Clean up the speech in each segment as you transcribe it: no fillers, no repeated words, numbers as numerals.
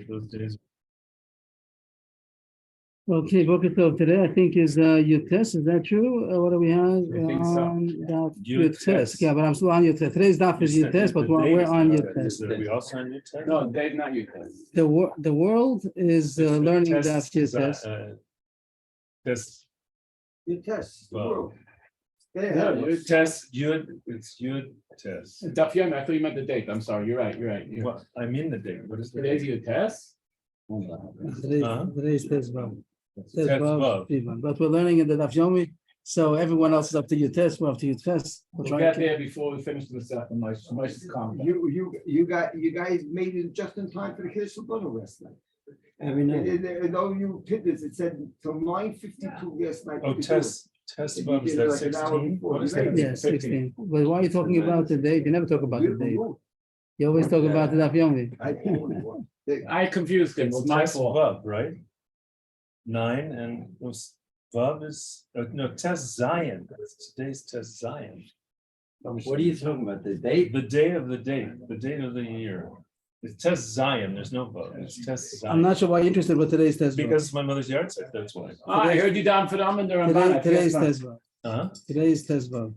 those days. Okay, Boker Tov. Today I think is Yutes. Is that true? What do we have? I think so. Daf Yutes. Yutes. Yeah, but I'm still on Yutes. Today's daf is Yutes, but we're on Yutes. Are we also on Yutes? No, Dave, not Yutes. The world is learning daf Yutes. Test. You test the Well, world. Yeah, Yud test. Yud. It's Yud test. Daf Yomi, I thought you meant the date. I'm sorry. You're right. Well, I mean the date. What is the Today's date? Yutes. Today's Tezvav. Tezvav. But we're learning in the daf Yomi, so everyone else is up to Yutes. We're up to Yutes. We'll get there before we finish the second. Most comment. You guys made it just in time for the Kiddush Lebanon last night. Every night. Though you picked this, it said till 9:52 last night. Oh, test Vav, is that 16? What is that? Yeah, 16. But why are you talking about the date? You never talk about the date. You always talk about the daf Yomi. I confused him. It's my Test fault. Vav, right? 9 and was Vav is no test Zion. Today's test Zion. What are you talking about? The date? The day of the year. It's test Zion. There's no Vav. It's test Zion. I'm not sure why you're interested with today's Tezvav. Because it's my mother's yard site. That's why. I heard you down for the Amman there. So Today's Tezvav. Today's Tezvav.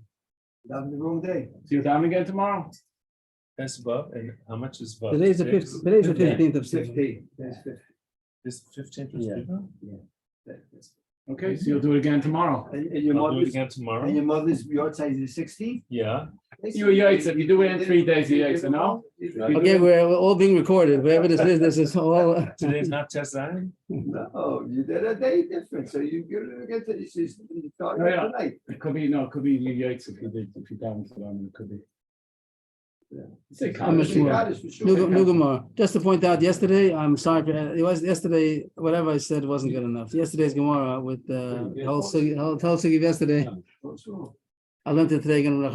That was the wrong day. you're down again tomorrow? Test Vav, and how much is Vav? Today's the 15th of September. 15. This 15th of Yeah. September? Okay, so you'll do it again tomorrow. And your I'll do it mother's again tomorrow. and your mother's yard size is 16. Yeah. You Yates, if you do it in 3 days, you Yates, no? Okay, we're all being recorded. Wherever this is all. Today's not test Zion? No, you did a day different. So you get it again to you started Yeah. tonight. It could be you Yates if you down for them, it could be. Say How much You more? got it for sure. New Gemara. Just to point out, yesterday, I'm sorry, it was yesterday, whatever I said wasn't good enough. Yesterday's Gemara with the whole sugi of yesterday. What's wrong? I learned it today again. We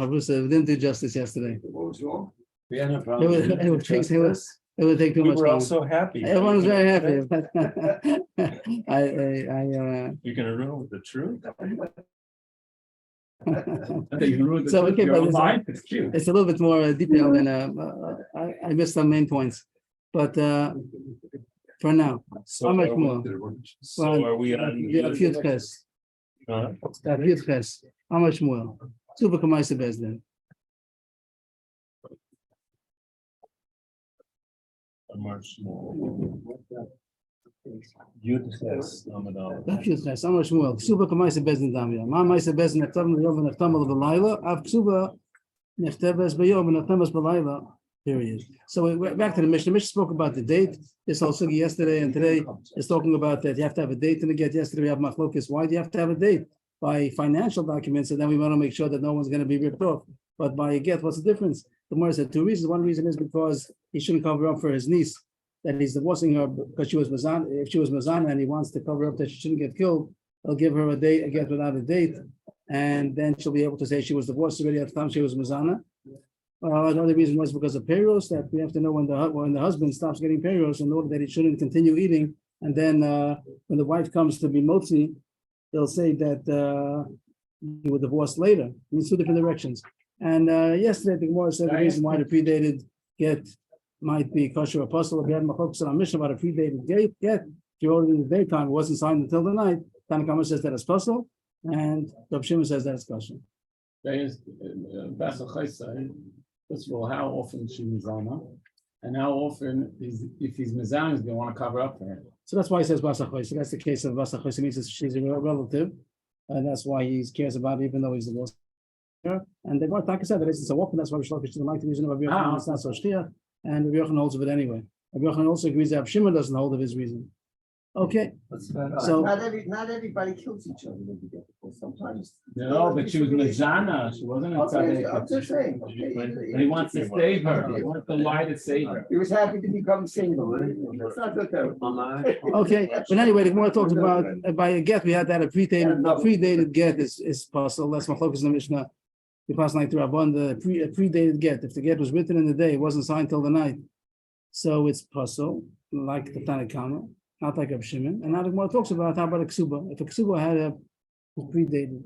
didn't do justice yesterday. What was wrong? We had no It problem. would take too We much were all time. so happy. Everyone was very happy. You're gonna ruin with the truth? So, okay, but It's cute. it's a little bit more detailed and I missed some main points. But for now, So how much are more? So are we on? A few tests. A few tests. How much more? Super Kamaisa Bezdin. Much more. Yud test Ramadan. A few tests. How much more? Super Kamaisa Bezdin Damia. Ma Maisa Bezdin Neftam Yom Neftam Al Balayla. Av Ksuba Neftebes Bayom Neftamas Balayla. Period. So we're back to the Mishnah. Mishnah spoke about the date. This whole sugi yesterday and today is talking about that you have to have a date in the get. Yesterday we have machlokas. Why do you have to have a date? By financial documents, and then we want to make sure that no one's going to be ripped off. But by a get, what's the difference? The Gemara said 2 reasons. One reason is because he shouldn't cover up for his niece, that he's divorcing her because she was Mazana. If she was Mazana and he wants to cover up that she shouldn't get killed, he'll give her a date, a get without a date, and then she'll be able to say she was divorced already at the time she was Mazana. Another reason was because of payros, that we have to know when the husband stops getting payros in order that he shouldn't continue eating. And then when the wife comes to be motzi, they'll say that you were divorced later. It means 2 different directions. And yesterday, the Gemara said the reason why the predated get might be kosher apostle. If you had machlokas on Mishnah about a predated get, if you ordered in the daytime, it wasn't signed until the night. Tanakama says that it's possible, and Reb Shimon says that it's kosher. First of all, how often is she Mizana? And how often if he's Mizana, they want to cover up for him. So that's why he says Basachoy. So that's the case of Basachoy. It means that she's a relative, and that's why he cares about it, even though he's divorced. And the Gemara said that it's a walk, and that's why Shlokish doesn't like the reason of Rabbi Yochanan. It's not so shtia, and Rabbi Yochanan holds of it anyway. Rabbi Yochanan also agrees that Shimon doesn't hold of his reason. Okay, so Not everybody kills each other when you get divorced. Sometimes. No, but she was Mizana. She wasn't a Okay, I'm tzaddik. just saying. And he wants to save her. He wants the lie to save her. He was happy to become single. That's not good though. okay, but anyway, the Gemara talks about by a get we had that a predated get is possible. That's machlokas in the Mishnah. We pass like through Rabban the predated get. If the get was written in the day, it wasn't signed till the night, so it's possible, like the Tanakama. Not like Reb Shimon. And now the Gemara talks about how about a ksuba. If a ksuba had a predated,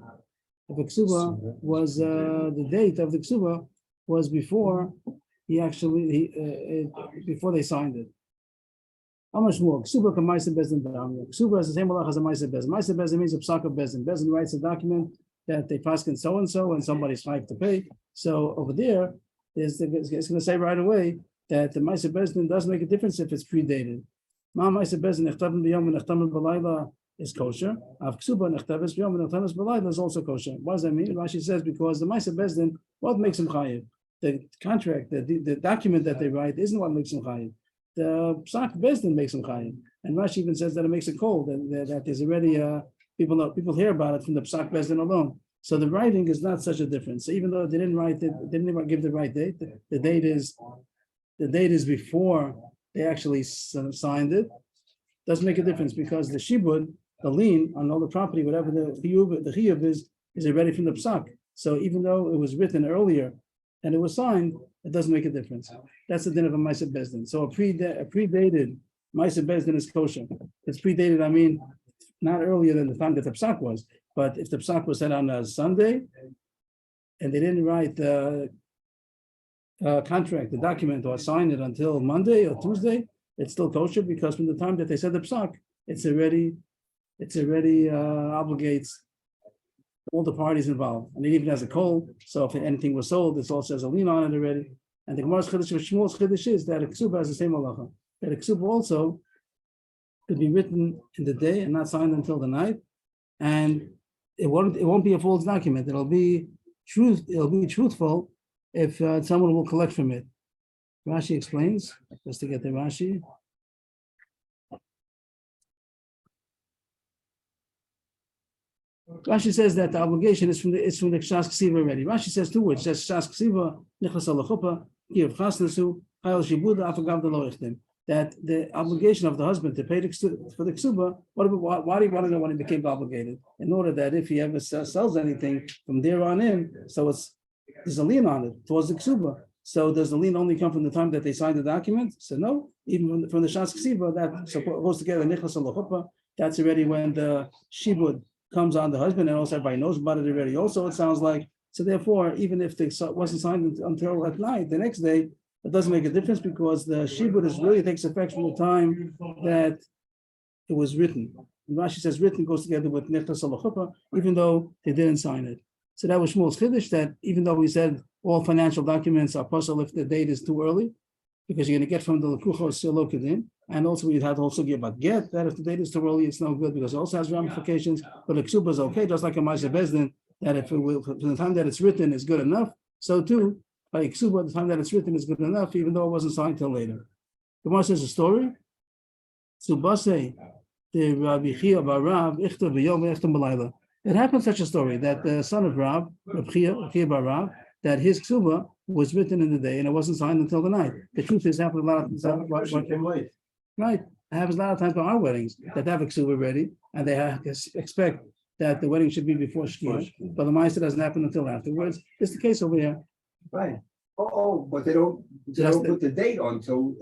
if a ksuba was the date of the ksuba was before he actually before they signed it. How much more? Ksuba can Maisa Bezdin Damya. Ksuba is the same as a Maisa Bezdin. Maisa Bezdin means a psak of Bezdin. Bezdin writes a document that they pass in so and so, and somebody's like to pay. So over there, it's going to say right away that the Maisa Bezdin does make a difference if it's predated. Ma Maisa Bezdin Nechtaben B'Yom and Nechtaben B'Layla is kosher. Av Ksuba Nechtabes B'Yom and Nechtabes B'Layla is also kosher. What does that mean? Rashi says because the Maisa Bezdin, what makes him chayiv? The contract, the document that they write isn't what makes him chayiv. The psak Bezdin makes him chayiv, and Rashi even says that it makes it cold, that there's already people hear about it from the psak Bezdin alone. So the writing is not such a difference. So even though they didn't write it, they didn't even give the right date. The date is before they actually signed it. Doesn't make a difference because the shibud, the lien on all the property, whatever the chiyuv is already from the psak. So even though it was written earlier and it was signed, it doesn't make a difference. That's the din of a Maisa Bezdin. So a predated Maisa Bezdin is kosher. It's predated, I mean, not earlier than the time that the psak was, but if the psak was set on a Sunday and they didn't write the contract, the document, or sign it until Monday or Tuesday, it's still kosher because from the time that they said the psak, it's already obligates all the parties involved, and it even has a code. So if anything was sold, it also has a lien on it already. And the Gemara's Chiddush of Shmuel's Chiddush is that a ksuba has the same halacha. That a ksuba also could be written in the day and not signed until the night, and it won't be a false document. It'll be truthful if someone will collect from it. Rashi explains, just to get the Rashi. Rashi says that the obligation is from the Shas Ksiva already. Rashi says two words. It says Shas Ksiva Nichlas Al Chuppah Kiev Chasnasu Chayil Shibuda Afagav Delo Ichtim. That the obligation of the husband to pay for the ksuba. Why do you want to know when he became obligated? In order that if he ever sells anything from there on in, so there's a lien on it towards the ksuba. So does the lien only come from the time that they signed the document? So no, even from the Shas Ksiva that goes together Nichlas Al Chuppah. That's already when the shibud comes on the husband, and also everybody knows about it already. Also, it sounds like, so therefore, even if it wasn't signed until at night, the next day, it doesn't make a difference because the shibud really takes effect from the time that it was written. And Rashi says written goes together with Nichlas Al Chuppah, even though they didn't sign it. So that was Shmuel's Chiddush, that even though we said all financial documents are possible if the date is too early, because you're going to get from the Lekuchos Lokedin, and also we had to also give about get that if the date is too early, it's no good because it also has ramifications. But the ksuba is okay, just like a Maisa Bezdin, that if it will, from the time that it's written is good enough. So too, by ksuba, the time that it's written is good enough, even though it wasn't signed till later. The Gemara says a story. Subase the Rabbi Chia bar Rav Ichtav b'yom Ichtav b'layla. It happened such a story that the son of Rav, Rabbi Chia bar Rav, that his ksuba was written in the day and it wasn't signed until the night. The truth is, happened a lot of times. Right, it happens a lot of times on our weddings that they have a ksuba ready and they expect that the wedding should be before shkia, but the ma'aseh doesn't happen until afterwards. It's the case over here. Right. But they don't put the date on until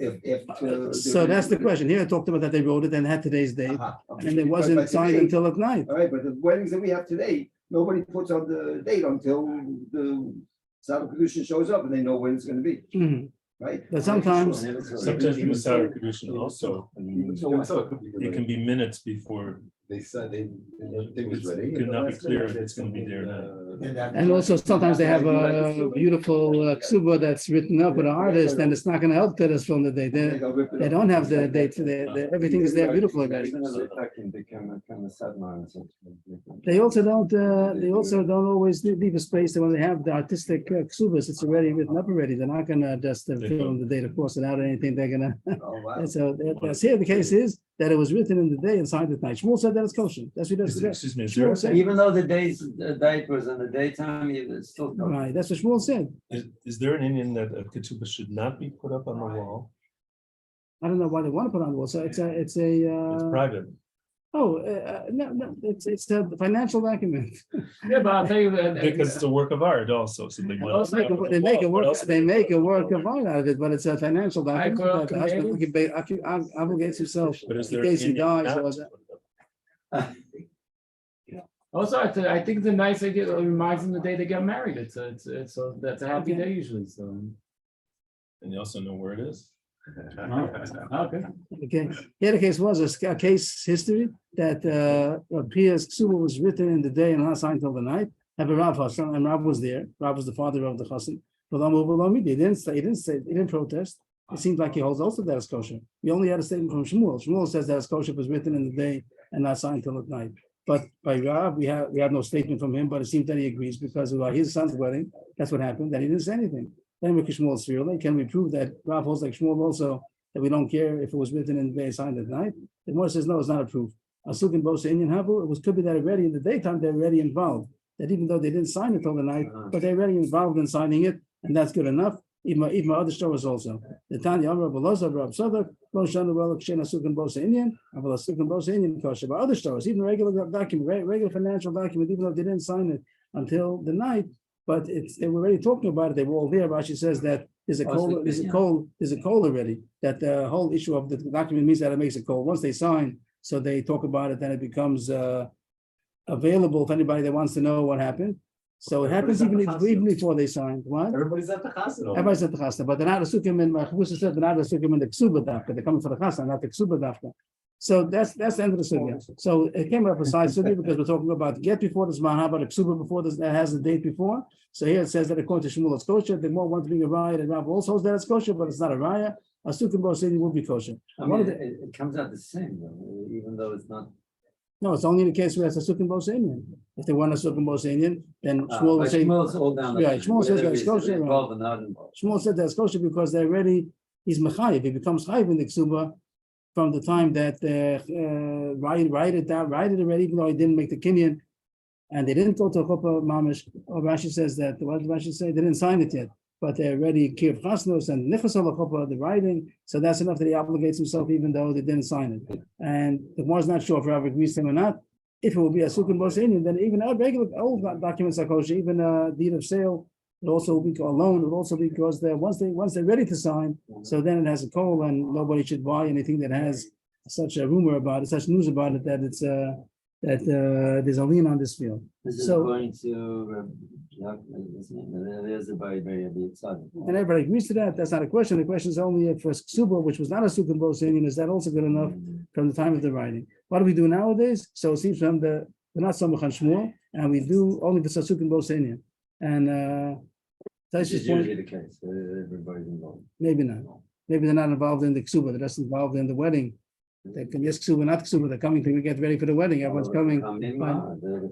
so that's the question. Here I talked about that they wrote it and had today's date, okay. and it wasn't signed until at night. All right, but the weddings that we have today, nobody puts on the date until the Sour Kedushin shows up and they know when it's going to be. Mhm. Right. But sometimes the Sour Kedushin also, it can be minutes before. They said everything was ready. It could not be clear if it's going to be there now. and also sometimes they have a beautiful ksuba that's written up with an artist, and it's not going to help that it's from the date. They don't have the date. Everything is there beautiful already. They also don't always leave a space that when they have the artistic ksubas, it's already written up already. They're not going to just fill in the date, of course, without anything. They're going to. And so that's here. The case is that it was written in the day and signed at night. Shmuel said that it's kosher. That's what Excuse me, Shmuel said. Even though the date was in the daytime, it's still. Right, that's what Shmuel said. is there an Indian that a ketubah should not be put up on the wall? I don't know why they want to put it on the wall. So it's It's a. private. No, it's a financial document. Yeah, but I'll tell you that. Because it's a work of art also, so they want. They make a work of art out of it, but it's a financial document that the husband obligates himself But is in there case he Indian dies. not Or to that. put it up? Also, I think it's a nice idea. It reminds them the day they get married. It's that's a happy day usually. So And you also know where it is? Okay. Okay, here the case was a case history that appears Ksuba was written in the day and not signed till the night. Have a Rav Hassan, and Rav was there. Rav was the father of the Chassan. He didn't protest. It seems like he holds also that it's kosher. We only had a statement from Shmuel. Shmuel says that it's kosher was written in the day and not signed till at night. But by Rav, we have no statement from him, but it seems that he agrees because of his son's wedding. That's what happened, that he didn't say anything. Then we can we prove that Rav holds like Shmuel also, that we don't care if it was written in the day and signed at night? The Gemara says, no, it's not a proof. Asuk and Bosa Indian Habu, it could be that already in the daytime, they're already involved. That even though they didn't sign it till the night, but they're already involved in signing it, and that's good enough. Even my other stories also. The Tanya Amar Beloza Rab Sadak, Lo Shana Well Kshen Asuk and Bosa Indian, Aval Asuk and Bosa Indian kosher. But other stories, even regular document, regular financial document, even though they didn't sign it until the night, but they were already talking about it. They were all there. Rashi says that there's a call already. That the whole issue of the document means that it makes a call. Once they sign, so they talk about it, then it becomes available if anybody that wants to know what happened. So it happens even before they signed. What? Everybody's at the chassid. Everybody's at the chasna, but they're not a sukim in my Chavrusa said they're not a sukim in the ksuba dafka. They're coming for the chasna, not the ksuba dafka. So that's the end of the sugya. So it came up a side sugya because we're talking about get before this man. How about a ksuba before this that has the date before? So here it says that according to Shmuel it's kosher. The more wants to be a raya, and Rav also holds that it's kosher, but it's not a raya. A sukim bosini will be kosher. I mean, it comes out the same, though, even though it's not. No, it's only in the case where it's a sukim bosinian. If they want a sukim bosinian, then Shmuel will say. Shmuel's all down the Yeah, line, Shmuel says whether that's he's kosher, right. involved or not involved. Shmuel said that's kosher because they're already, he's mechayiv. He becomes chayiv in the ksuba from the time that write it already, even though he didn't make the kinyan, and they didn't go to chuppah mamish. Or Rashi says that, what did Rashi say? They didn't sign it yet, but they're already kirv chasnos and nichas al chuppah, the writing. So that's enough that he obligates himself, even though they didn't sign it. And the Gemara is not sure if Rav agrees to him or not. If it will be a sukkah bosinian, then even our regular old documents are kosher, even a deed of sale. It also will be a loan. It will also be because once they're ready to sign, so then it has a call, and nobody should buy anything that has such a rumor about it, such news about it that it's that there's a lien on this field. This is So- going to, there's a very exciting. And everybody agrees to that. That's not a question. The question is only if for Ksuba, which was not a sukkah bosinian, is that also good enough from the time of the writing? What do we do nowadays? So it seems from we're not Samach and Shmuel, and we do only the sukkah bosinian. And that's This just is usually the case, everybody's involved. maybe not. Maybe they're not involved in the ksuba. They're just involved in the wedding. They can yes ksuba, not ksuba. They're coming to get ready for the wedding. Everyone's coming. The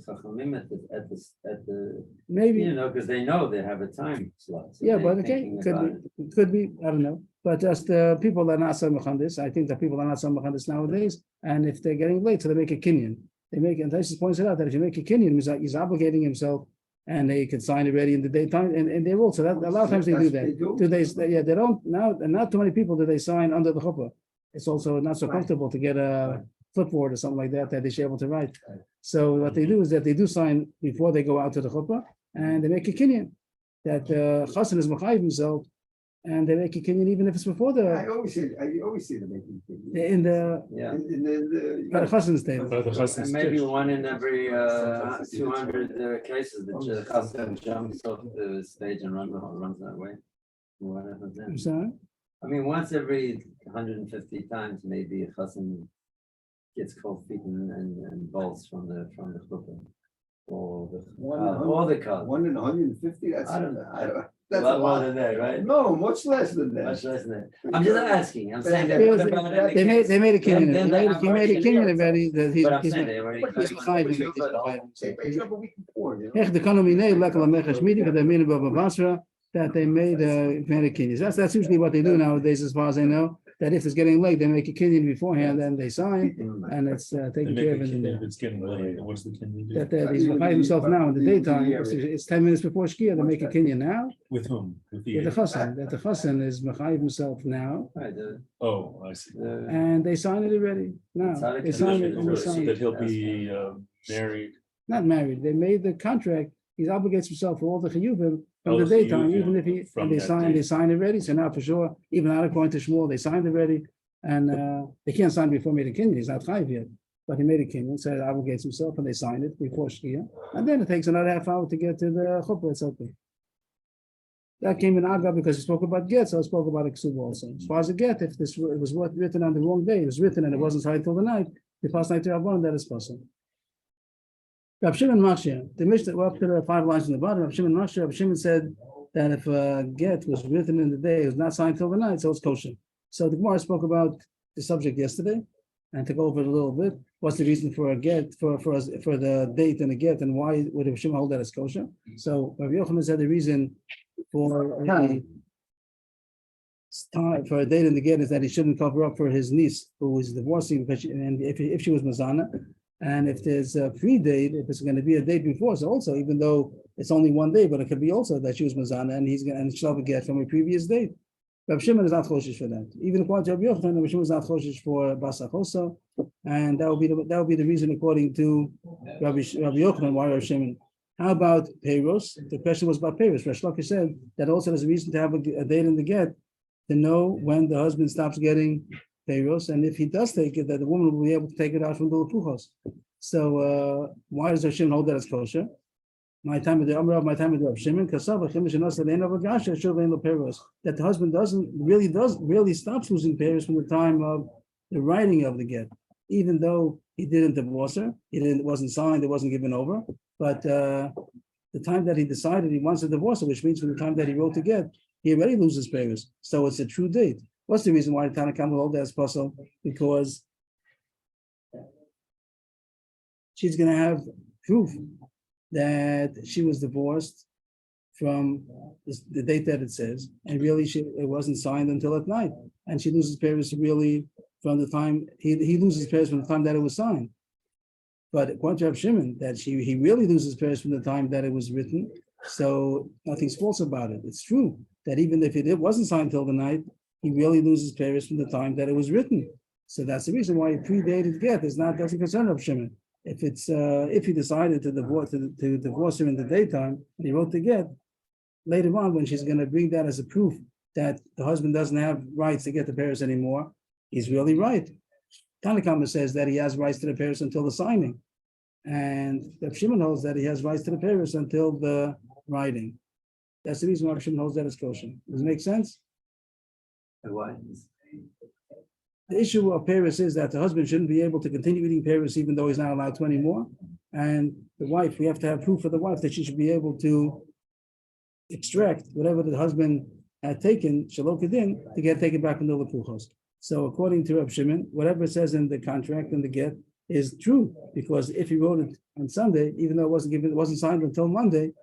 Chachamim at the, Maybe. you know, because they know they have a time slot. so Yeah, they're but okay, thinking about it. could be. I don't know. But just people are not samach on this. I think that people are not samach on this nowadays. And if they're getting late, so they make a kinyan. They make, and Taisus points it out that if you make a kinyan, he's obligating himself. And they can sign it already in the daytime, and they will. So that a lot of times they do that. Yeah, they don't now, and not too many people do they sign under the chuppah. It's also not so comfortable to get a clipboard or something like that they should be able to write. So what they do is that they do sign before they go out to the chuppah, and they make a kinyan that chassan is mechayiv himself, and they make a kinyan even if it's before I the always see them making things. in the Yeah. by the chassan's table. By the And chassid's maybe church. one in every 200 cases, the chassid jumps off the stage and runs that way. What happens then? I'm sorry. I mean, once every 150 times, maybe a chassan gets cold feet and bolts from the chuppah. Or the car. 1 in 150, that's, I don't know. that's A a lot more lot. than that, right? No, much less than Much that. less than that. I'm just asking, I'm saying that. Because but in They the made case- they made a kinyan. then He made a kinyan already that But I'm he's saying they already. he's mechayiv him. Say, but you have a week before, you know? Ech the economy that they made a kinyan. That's usually what they do nowadays, as far as I know. That if it's getting late, they make a kinyan beforehand, then they sign, and it's They taken make care a of. kinyan In if it's getting late. What's the kinyan do? that he's mechayiv himself now in the daytime. It's 10 minutes before shkia. They make a kinyan now. With whom? With With the chassan, that the chassan is mechayiv himself now, Right, Oh, I see. and they sign it already now. They sign it and they sign That it. he'll be married. Not married. They made the contract. He obligates himself for all the chiyuvim from Oh, the the daytime, chiyuvim even if he from and they that sign, day. they sign already. So now for sure, even out according to Shmuel, they signed already, and they can't sign before made a kinyan. He's not chayiv yet, but he made a kinyan, so he obligates himself, and they signed it before shkia, and then it takes another half hour to get to the chuppah. It's okay. That came in Aga because he spoke about get, so I spoke about a ksuba also. As far as a get, if it was written on the wrong day, it was written and it wasn't signed till the night, the past night to Rabban, that is possible. Rab Shimon Machshir, the Mishnah, we're up to the 5 lines in the bottom. Rab Shimon Machshir, Rab Shimon said that if a get was written in the day, it was not signed till the night, so it's kosher. So the Gemara spoke about the subject yesterday, and to go over it a little bit, what's the reason for a get, for the date and a get, and why would Rab Shimon hold that as kosher? So Rabbi Yochanan said the reason for a date in the get is that he shouldn't cover up for his niece who is divorcing, because if she was mazana. And if there's a pre-date, if it's going to be a date before, so also, even though it's only one day, but it could be also that she was mazana and she'll have a get from a previous date. Rab Shimon is not choshish for that. Even according to Rabbi Yochanan, Rab Shimon is not choshish for basa chosa, and that would be the reason according to Rabbi Yochanan why Rab Shimon. How about peiros? The question was about peiros. Resh Lakish said that also there's a reason to have a date in the get to know when the husband stops getting peiros, and if he does take it, that the woman will be able to take it out from the lepuchos. So why does Rab Shimon hold that as kosher? My time with the Amrav, my time with Rab Shimon, that the husband really stops losing peiros from the time of the writing of the get, even though he didn't divorce her, it wasn't signed, it wasn't given over, but the time that he decided he wants to divorce her, which means from the time that he wrote the get, he already loses peiros. So it's a true date. What's the reason why the Tanakh will hold that as possible? Because she's going to have proof that she was divorced from the date that it says, and really it wasn't signed until at night, and she loses peiros really from the time he loses peiros from the time that it was signed. But according to Rab Shimon, that he really loses peiros from the time that it was written, so nothing's false about it. It's true that even if it wasn't signed till the night, he really loses peiros from the time that it was written. So that's the reason why a predated get doesn't concern Rab Shimon. If he decided to divorce her in the daytime, and he wrote the get, later on when she's going to bring that as a proof that the husband doesn't have rights to get the peiros anymore, he's really right. Tanakh says that he has rights to the peiros until the signing, and Rab Shimon holds that he has rights to the peiros until the writing. That's the reason why Rab Shimon holds that as kosher. Does it make sense? Why? The issue of peiros is that the husband shouldn't be able to continue eating peiros even though he's not allowed to anymore. And the wife, we have to have proof for the wife that she should be able to extract whatever the husband had taken, shalom kedin, to get taken back from the lepuchos. So according to Rab Shimon, whatever it says in the contract and the get is true, because if he wrote it on Sunday, even though it wasn't signed until Monday,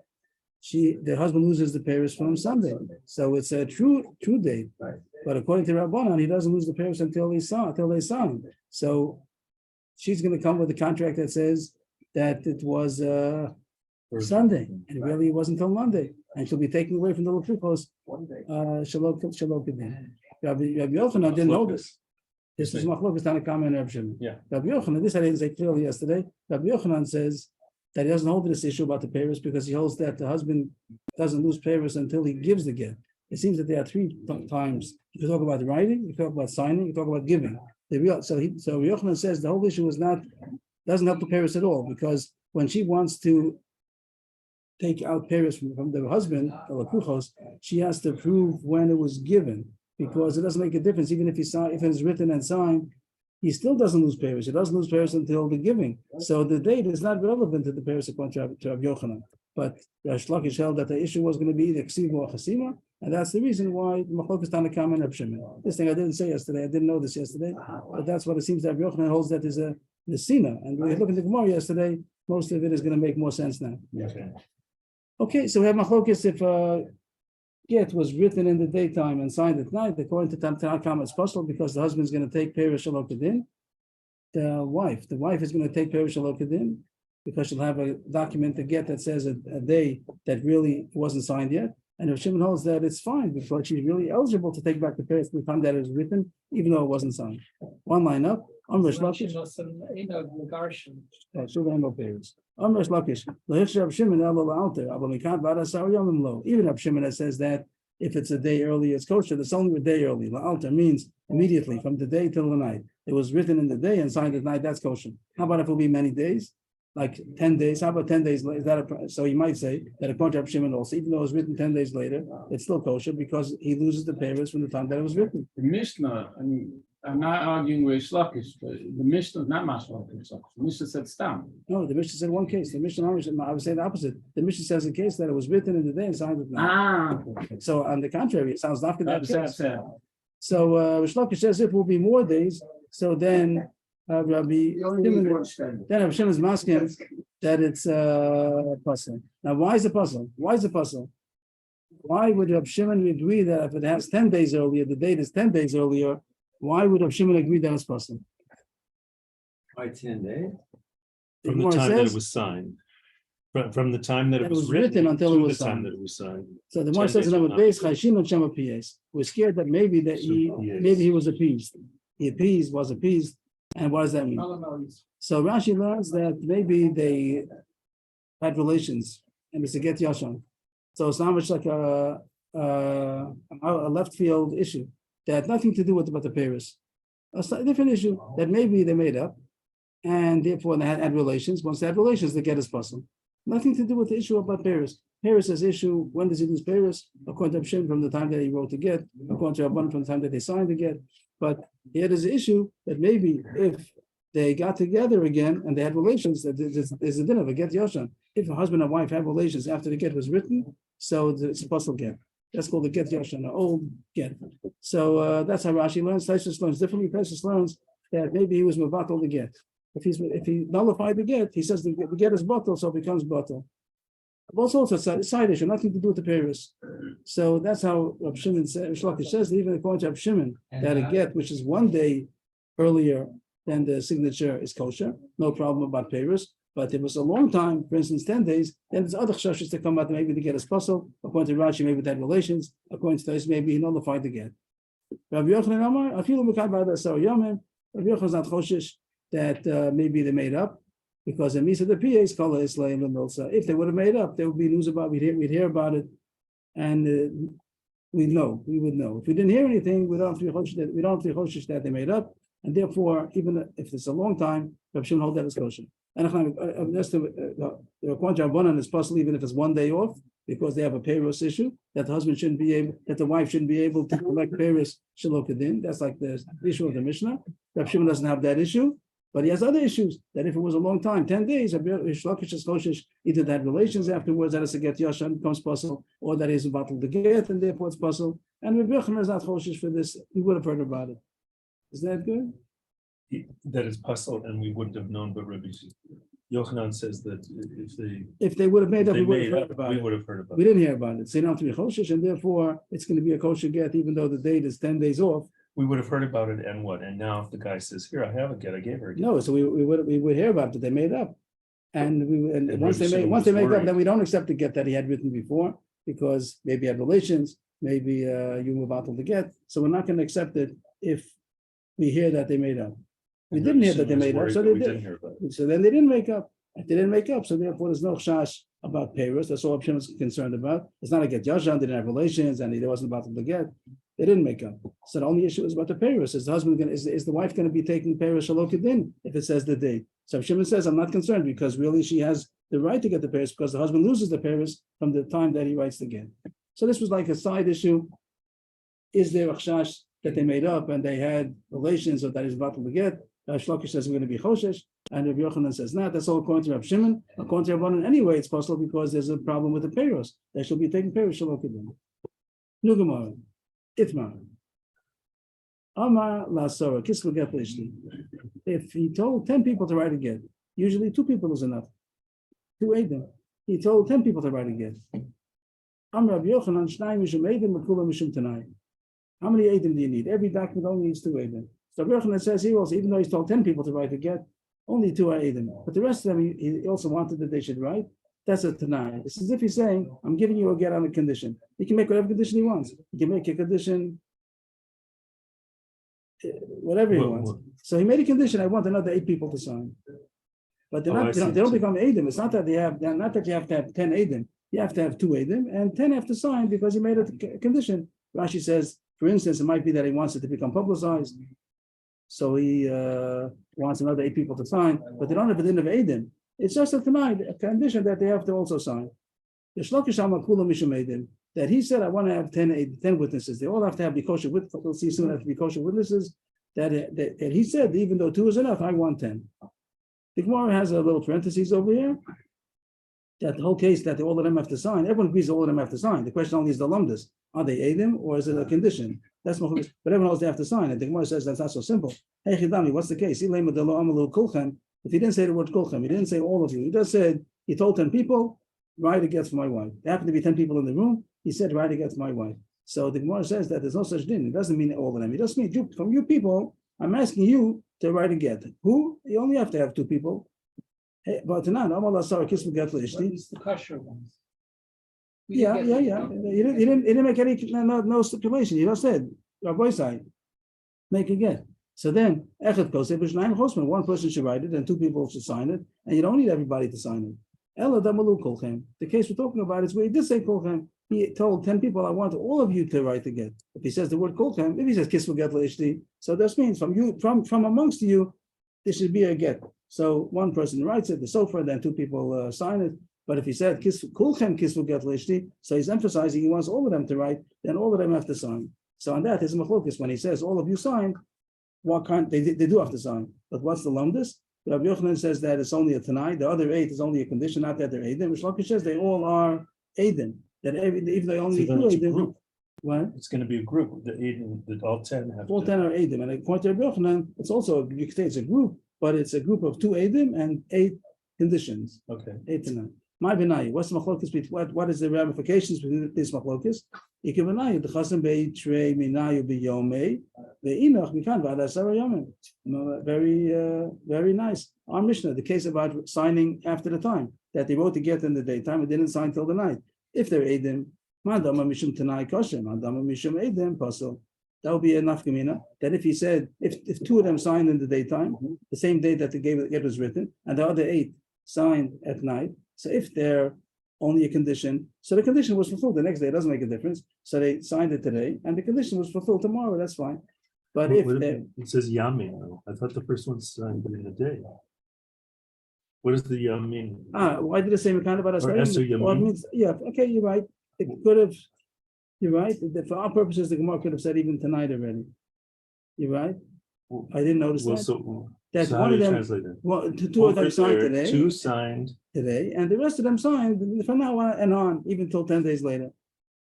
the husband loses the peiros from Sunday. So it's a true date. Right. But according to Rabbanan, he doesn't lose the peiros until they sign. So she's going to come with a contract that says that it was Sunday, and really it wasn't until Monday, and she'll be taken away from the lepuchos. Shalom kedin. Rabbi Yochanan didn't know this. This was Machlokes Tanakh and Rab Shimon. Yeah. Rabbi Yochanan, this I didn't say clearly yesterday. Rabbi Yochanan says that he doesn't hold this issue about the peiros because he holds that the husband doesn't lose peiros until he gives the get. It seems that there are 3 times. You can talk about writing, you talk about signing, you talk about giving. So Yochanan says the whole issue doesn't help the peiros at all, because when she wants to take out peiros from the husband, or lepuchos, she has to prove when it was given, because it doesn't make a difference. Even if if it is written and signed, he still doesn't lose peiros. He doesn't lose peiros until the giving. So the date is not relevant to the peiros according to Rabbi Yochanan. But Resh Lakish held that the issue was going to be the ksiva or chasima, and that's the reason why the Machlokes Tanakh and Rab Shimon. This thing I didn't say yesterday. I didn't know this yesterday, but that's what it seems that Rabbi Yochanan holds, that is a nesina. And when you look at the Gemara yesterday, most of it is going to make more sense now. Okay, so we have Machlokes if get was written in the daytime and signed at night. According to Tanakh, it's possible because the husband is going to take peiros shalom kedin. The wife is going to take peiros shalom kedin, because she'll have a document to get that says a day that really wasn't signed yet. And if Shimon holds that it's fine, because she's really eligible to take back the peiros from the time that it was written, even though it wasn't signed. One line up. Resh Lakish. Resh Lakish. Even Rab Shimon that says that if it's a day early, it's kosher. It's only a day early. La'alta means immediately from the day till the night. It was written in the day and signed at night. That's kosher. How about if it will be many days? like 10 days. How about 10 days later? Is that so you might say that according to Reb Shimon also, even though it was written 10 days later, it's still kosher because he loses the payers from the time that it was written. The Mishnah, I mean, I'm not arguing with Shlakish, but the Mishnah is not Mashal. The Mishnah said stam. No, the Mishnah said one case. The Mishnah, I would say the opposite. The Mishnah says a case that it was written in the day and signed it now. So on the contrary, it sounds like that case. So Shlakish says it will be more days. So then Rabbi Shimon is masking that it's a puzzle. Now, why is it puzzle? Why is it puzzle? Why would Rabbi Shimon agree that if it has 10 days earlier, the date is 10 days earlier? Why would Rabbi Shimon agree that it's puzzle? By 10 days? From the time that it was signed. From the time that it was written until it was the time signed. that it was signed. So the Gemara says in number base, Chayshim and Shema P.S. We're scared that maybe he was appeased. He was appeased. And what does that mean? So Rashi learns that maybe they had relations and it's a get yashan. So it's not much like a left field issue that had nothing to do with the Paris. A different issue that maybe they made up and therefore they had relations. Once they had relations, the get is possible. Nothing to do with the issue about Paris. Paris' issue, when does he lose Paris? According to Shem, from the time that he wrote the get, according to Rabban, from the time that they signed the get. But here is an issue that maybe if they got together again and they had relations, there's a din of a get yashan. If a husband and wife have relations after the get was written, so it's a possible get. That's called the get yashan, an old get. So that's how Rashi learns. Taisus learns differently. Taisus learns that maybe he was mevatel the get. If he nullified the get, he says the get is bottle, so it becomes bottle. Also, it's a side issue, nothing to do with the Paris. So that's how Reb Shimon says, even according to Reb Shimon, that a get which is 1 day earlier than the signature is kosher, no problem about Paris. But if it was a long time, for instance, 10 days, then there's other chashas that come out, maybe the get is possible. According to Rashi, maybe they had relations. According to Tais, maybe he nullified the get. Rabbi Yochanan Amar, I feel Rabbi Yochanan is not choshish that maybe they made up. Because in Misa the PA is called Islam and Milsa. If they would have made up, there would be news about it. We'd hear about it, and we would know. If we didn't hear anything, we don't have to be choshish that they made up, and therefore, even if it's a long time, Rabbi Shimon hold that as kosher. And the Quant Rabbanan is possible even if it's 1 day off, because they have a payros issue that the husband shouldn't be able, that the wife shouldn't be able to collect payros shalokadin. That's like the issue of the Mishnah. Rabbi Shimon doesn't have that issue. But he has other issues that if it was a long time, 10 days, either they had relations afterwards, that is a get yashan becomes possible, or that he's about to get, and therefore it's possible. And Rabbi Yochanan is not choshish for this. We would have heard about it. Is that good? That is possible, and we wouldn't have known. But Rabbi Yochanan says that if they would have made up, we would have heard about it. We didn't hear about it. So you don't have to be choshish, and therefore it's going to be a kosher get, even though the date is 10 days off. We would have heard about it, and what? And now if the guy says, "Here, I have a get," I gave her a get. No, so we would hear about it. They made up, and once they make up, then we don't accept the get that he had written before, because maybe he had relations, maybe you move out of the get. So we're not going to accept it if we hear that they made up. We didn't hear that they made up, so they did. So then they didn't make up. If they didn't make up, so therefore there's no chash about payros. That's all Hashem is concerned about. It's not a get yashan, they didn't have relations, and he wasn't about to get. They didn't make up. So the only issue is about the payros. Is the husband is the wife going to be taking payros shalokadin if it says the date? So Shimon says, I'm not concerned because really she has the right to get the payros because the husband loses the payros from the time that he writes the get. So this was like a side issue. Is there a chash that they made up and they had relations or that he's about to get? Shlokish says we're going to be choshesh, and Rabbi Yochanan says not. That's all according to Rabbi Shimon. According to Rabbanan, anyway, it's possible because there's a problem with the payros. They should be taking payros shalokadin. New Gemara. Itmar. Amar Lasora, Kisva get Lishli. If he told 10 people to write a get, usually 2 people is enough. 2 Eidim. He told 10 people to write a get. Amar Rabbi Yochanan, Shnai Mishum Eidim, Makula Mishum Tanai. How many Eidim do you need? Every document only needs 2 Eidim. So Rabbi Yochanan says he also, even though he's told 10 people to write a get, only 2 are Eidim. But the rest of them, he also wanted that they should write. That's a Tanai. It's as if he's saying, I'm giving you a get on a condition. He can make whatever condition he wants. He can make a condition, whatever he wants. So he made a condition, I want another 8 people to sign. But they're not, they don't become Eidim. It's not that you have to have 10 Eidim. You have to have 2 Eidim, and 10 have to sign because he made a condition. Rashi says, for instance, it might be that he wants it to become publicized. So he wants another 8 people to sign, but they don't have a din of Eidim. It's just a condition that they have to also sign. The Shlokish Amakula Mishamedim, that he said, I want to have 10 witnesses. They all have to have kosher witnesses. We'll see soon have to be kosher witnesses. That he said, even though 2 is enough, I want 10. The Gemara has a little parentheses over here. That the whole case that all of them have to sign, everyone agrees all of them have to sign. The question only is the lumdus. Are they Eidim or is it a condition? That's but everyone knows they have to sign. And the Gemara says that's not so simple. Hey Chidami, what's the case? If he didn't say the word kulchem, he didn't say all of you. He just said, he told 10 people, write a get for my wife. There happened to be 10 people in the room. He said, write a get for my wife. So the Gemara says that there's no such din. It doesn't mean all of them. It just means from you people, I'm asking you to write a get. Who? You only have to have 2 people. Hey, but tonight, It's the kosher ones. Yeah. He didn't make any no stipulation. He just said, Rabbi side, make a get. So then, one person should write it, and 2 people should sign it, and you don't need everybody to sign it. The case we're talking about is where he did say kolchem. He told 10 people, I want all of you to write the get. If he says the word kolchem, if he says kisvu get leishti, so this means from amongst you, there should be a get. So one person writes it, the sofer, then 2 people sign it. But if he said kolchem kisvu get leishti, so he's emphasizing he wants all of them to write, then all of them have to sign. So on that is machlokes. When he says all of you sign, what kind they do have to sign. But what's the lumdus? Rabbi Yochanan says that it's only a tanai. The other 8 is only a condition, not that they're Eidim. Rish Lakish says they all are Eidim. That if they only So then do it's a Eidim, group. what? It's going to be a group. The 8, that all 10 have. All 10 are Eidim. And according to Rabbi Yochanan, it's also, you could say it's a group, but it's a group of 2 Eidim and 8 conditions. Okay. 8 to 9. My benayi. What's the machlokes? What is the ramifications between this machlokes? Ikebenayi the chasam beitrei minayu biyomei ve'inoch mikan v'adasar yomim. Very nice. Our Mishnah, the case about signing after the time that they wrote to get in the daytime and didn't sign till the night. If they're edim, madama mishum tanai kosher, madama mishum edim pasul. That would be enough gemina. That if he said if 2 of them signed in the daytime, the same day that the get was written, and the other 8 signed at night. So if they're only a condition, so the condition was fulfilled the next day, it doesn't make a difference. So they signed it today, and the condition was fulfilled tomorrow, that's fine. But if they, it says yamin, though. I thought the first one signed in a day. What does the yamin? why did it say Mekan about us? Or Esther Well, it Yamin? means, yeah, okay, you're right. It could have, you're right. For our purposes, the Gemara could have said even tonight already. You're right. I didn't notice Well, that. so That how one do of you them, translate that? well, 2 of them signed There, today. 2 signed. Today, and the rest of them signed from now on, even till 10 days later.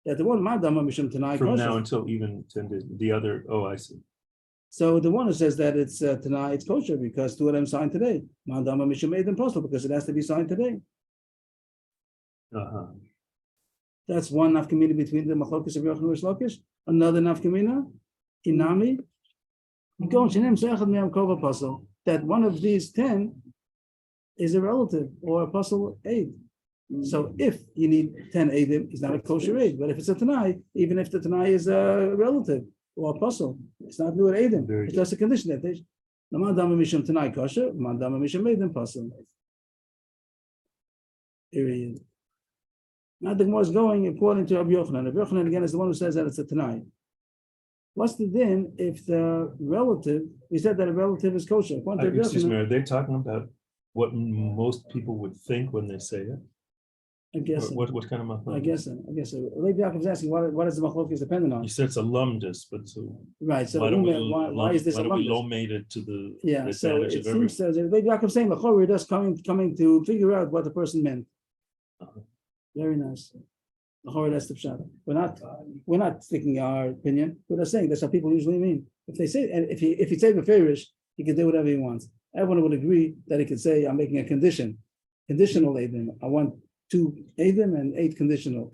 That the one Madama Mishum tonight. From now until even 10 days. The other, I see. So the one who says that it's tonight, it's kosher because 2 of them signed today. Madama Mishum made them postal because it has to be signed today. Uh-huh. That's one nafkamina between the machlokes of Yochanan and Rish Lakish. Another nafkamina, inami. That one of these 10 is a relative or a puzzle aid. So if you need 10 aidim, it's not a kosher aid. But if it's a tanai, even if the tanai is a relative or a puzzle, it's not new aidim. Very It's good. just a condition that they. Madama mishum tanai kosher, madama mishum aidim puzzle. Period. Now the Gemara is going according to Rabbi Yochanan. Rabbi Yochanan again is the one who says that it's a tanai. What's the din if the relative? We said that a relative is kosher. According to Rabbi Excuse me, Yochanan, are they talking about what most people would think when they say it? I guess. What kind of machlokes? I guess so. Rabbi Yaakov is asking what is the machlokes dependent on? You said it's a lumdus, but so Right. So why don't we why is this a why don't we lumdus? lomate it to the Yeah. So advantage it of everyone? seems that Rabbi Yaakov saying we're just coming to figure out what the person meant. Uh-huh. Very nice. That's the pshat. We're not sticking our opinion. We're just saying that's what people usually mean. If they say, and if he say beferish, he can do whatever he wants. Everyone would agree that he could say, I'm making a conditional Eidim. I want 2 Eidim and 8 conditional.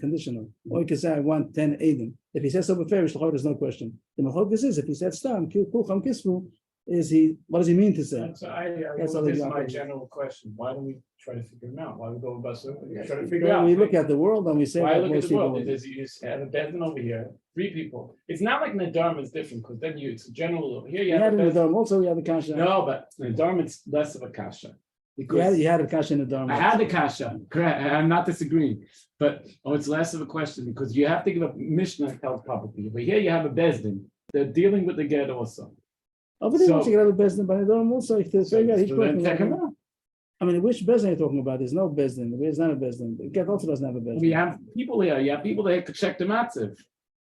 Or he could say, I want 10 Eidim. If he says so beferish, there's no question. The machlokes is if he said stam, kulcham kisvu, what does he mean to say? So I That's all this is they my got. general question. Why don't we try to figure them out? Why we go about try to figure Well, out? we look at the world and we say Why that look at most the world? people. There's you have a bedroom over here, 3 people. It's not like Nadarm is different because then it's a general. Here You you had have in a the bedroom. dorm also, we had the kasha. No, but Nadarm it's less of a kasha. Because You had a kasha in the dorm. I had the kasha, correct. I'm not disagreeing, but it's less of a question because you have to give up Mishnah held publicly. But here you have a bezdin. They're dealing with the get also. Over there, So- also you have a business by the dorm also. If they say that, he's So then working. check him out. I mean, which Bezdin are you talking about? There's no Bezdin. There's not a Bezdin. The Get also doesn't have a Bezdin. We have people here, you have people that could check the matziv.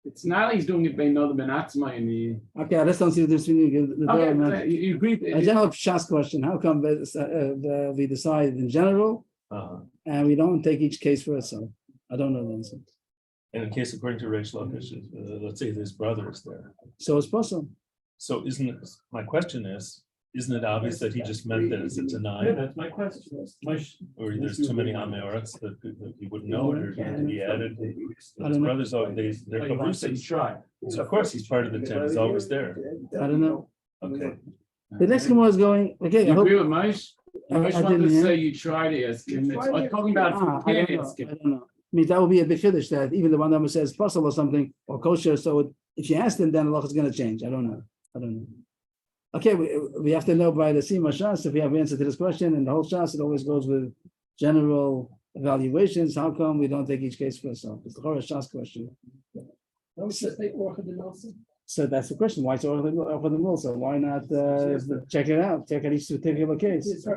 It's not like he's doing it by another benatzma in the. Okay, let's don't see the difference between the Okay, and you agree. a general Shas question. How come we decide in general and we don't take each case for itself? I don't know the answer. And in case according to Reish Lakish, let's say there's brothers there. So it's possible. So my question is, isn't it obvious that he just meant that it's a Tanai? That's my question. Or there's too many Ameorats that he wouldn't know it, or did he added? I His don't know. brothers, they're You said you Chavrusis. try. So of course, he's part of the 10, he's always there. I don't know. Okay. The next one is going, okay, I You hope. agree with Maish? Maish I wanted didn't to hear. say you try to ask him. I'm talking about I if don't you know. can't ask I him. don't know. I mean, that would be a big chiddush that even the one that says possible or something or kosher. So if you ask him, then Allah is going to change. I don't know. Okay, we have to know by the Sima Shas if we have an answer to this question. And the whole Shas, it always goes with general evaluations. How come we don't take each case for itself? It's the whole Shas question. So that's the question. Why it's over the mill? So why not check it out? Check out each particular case.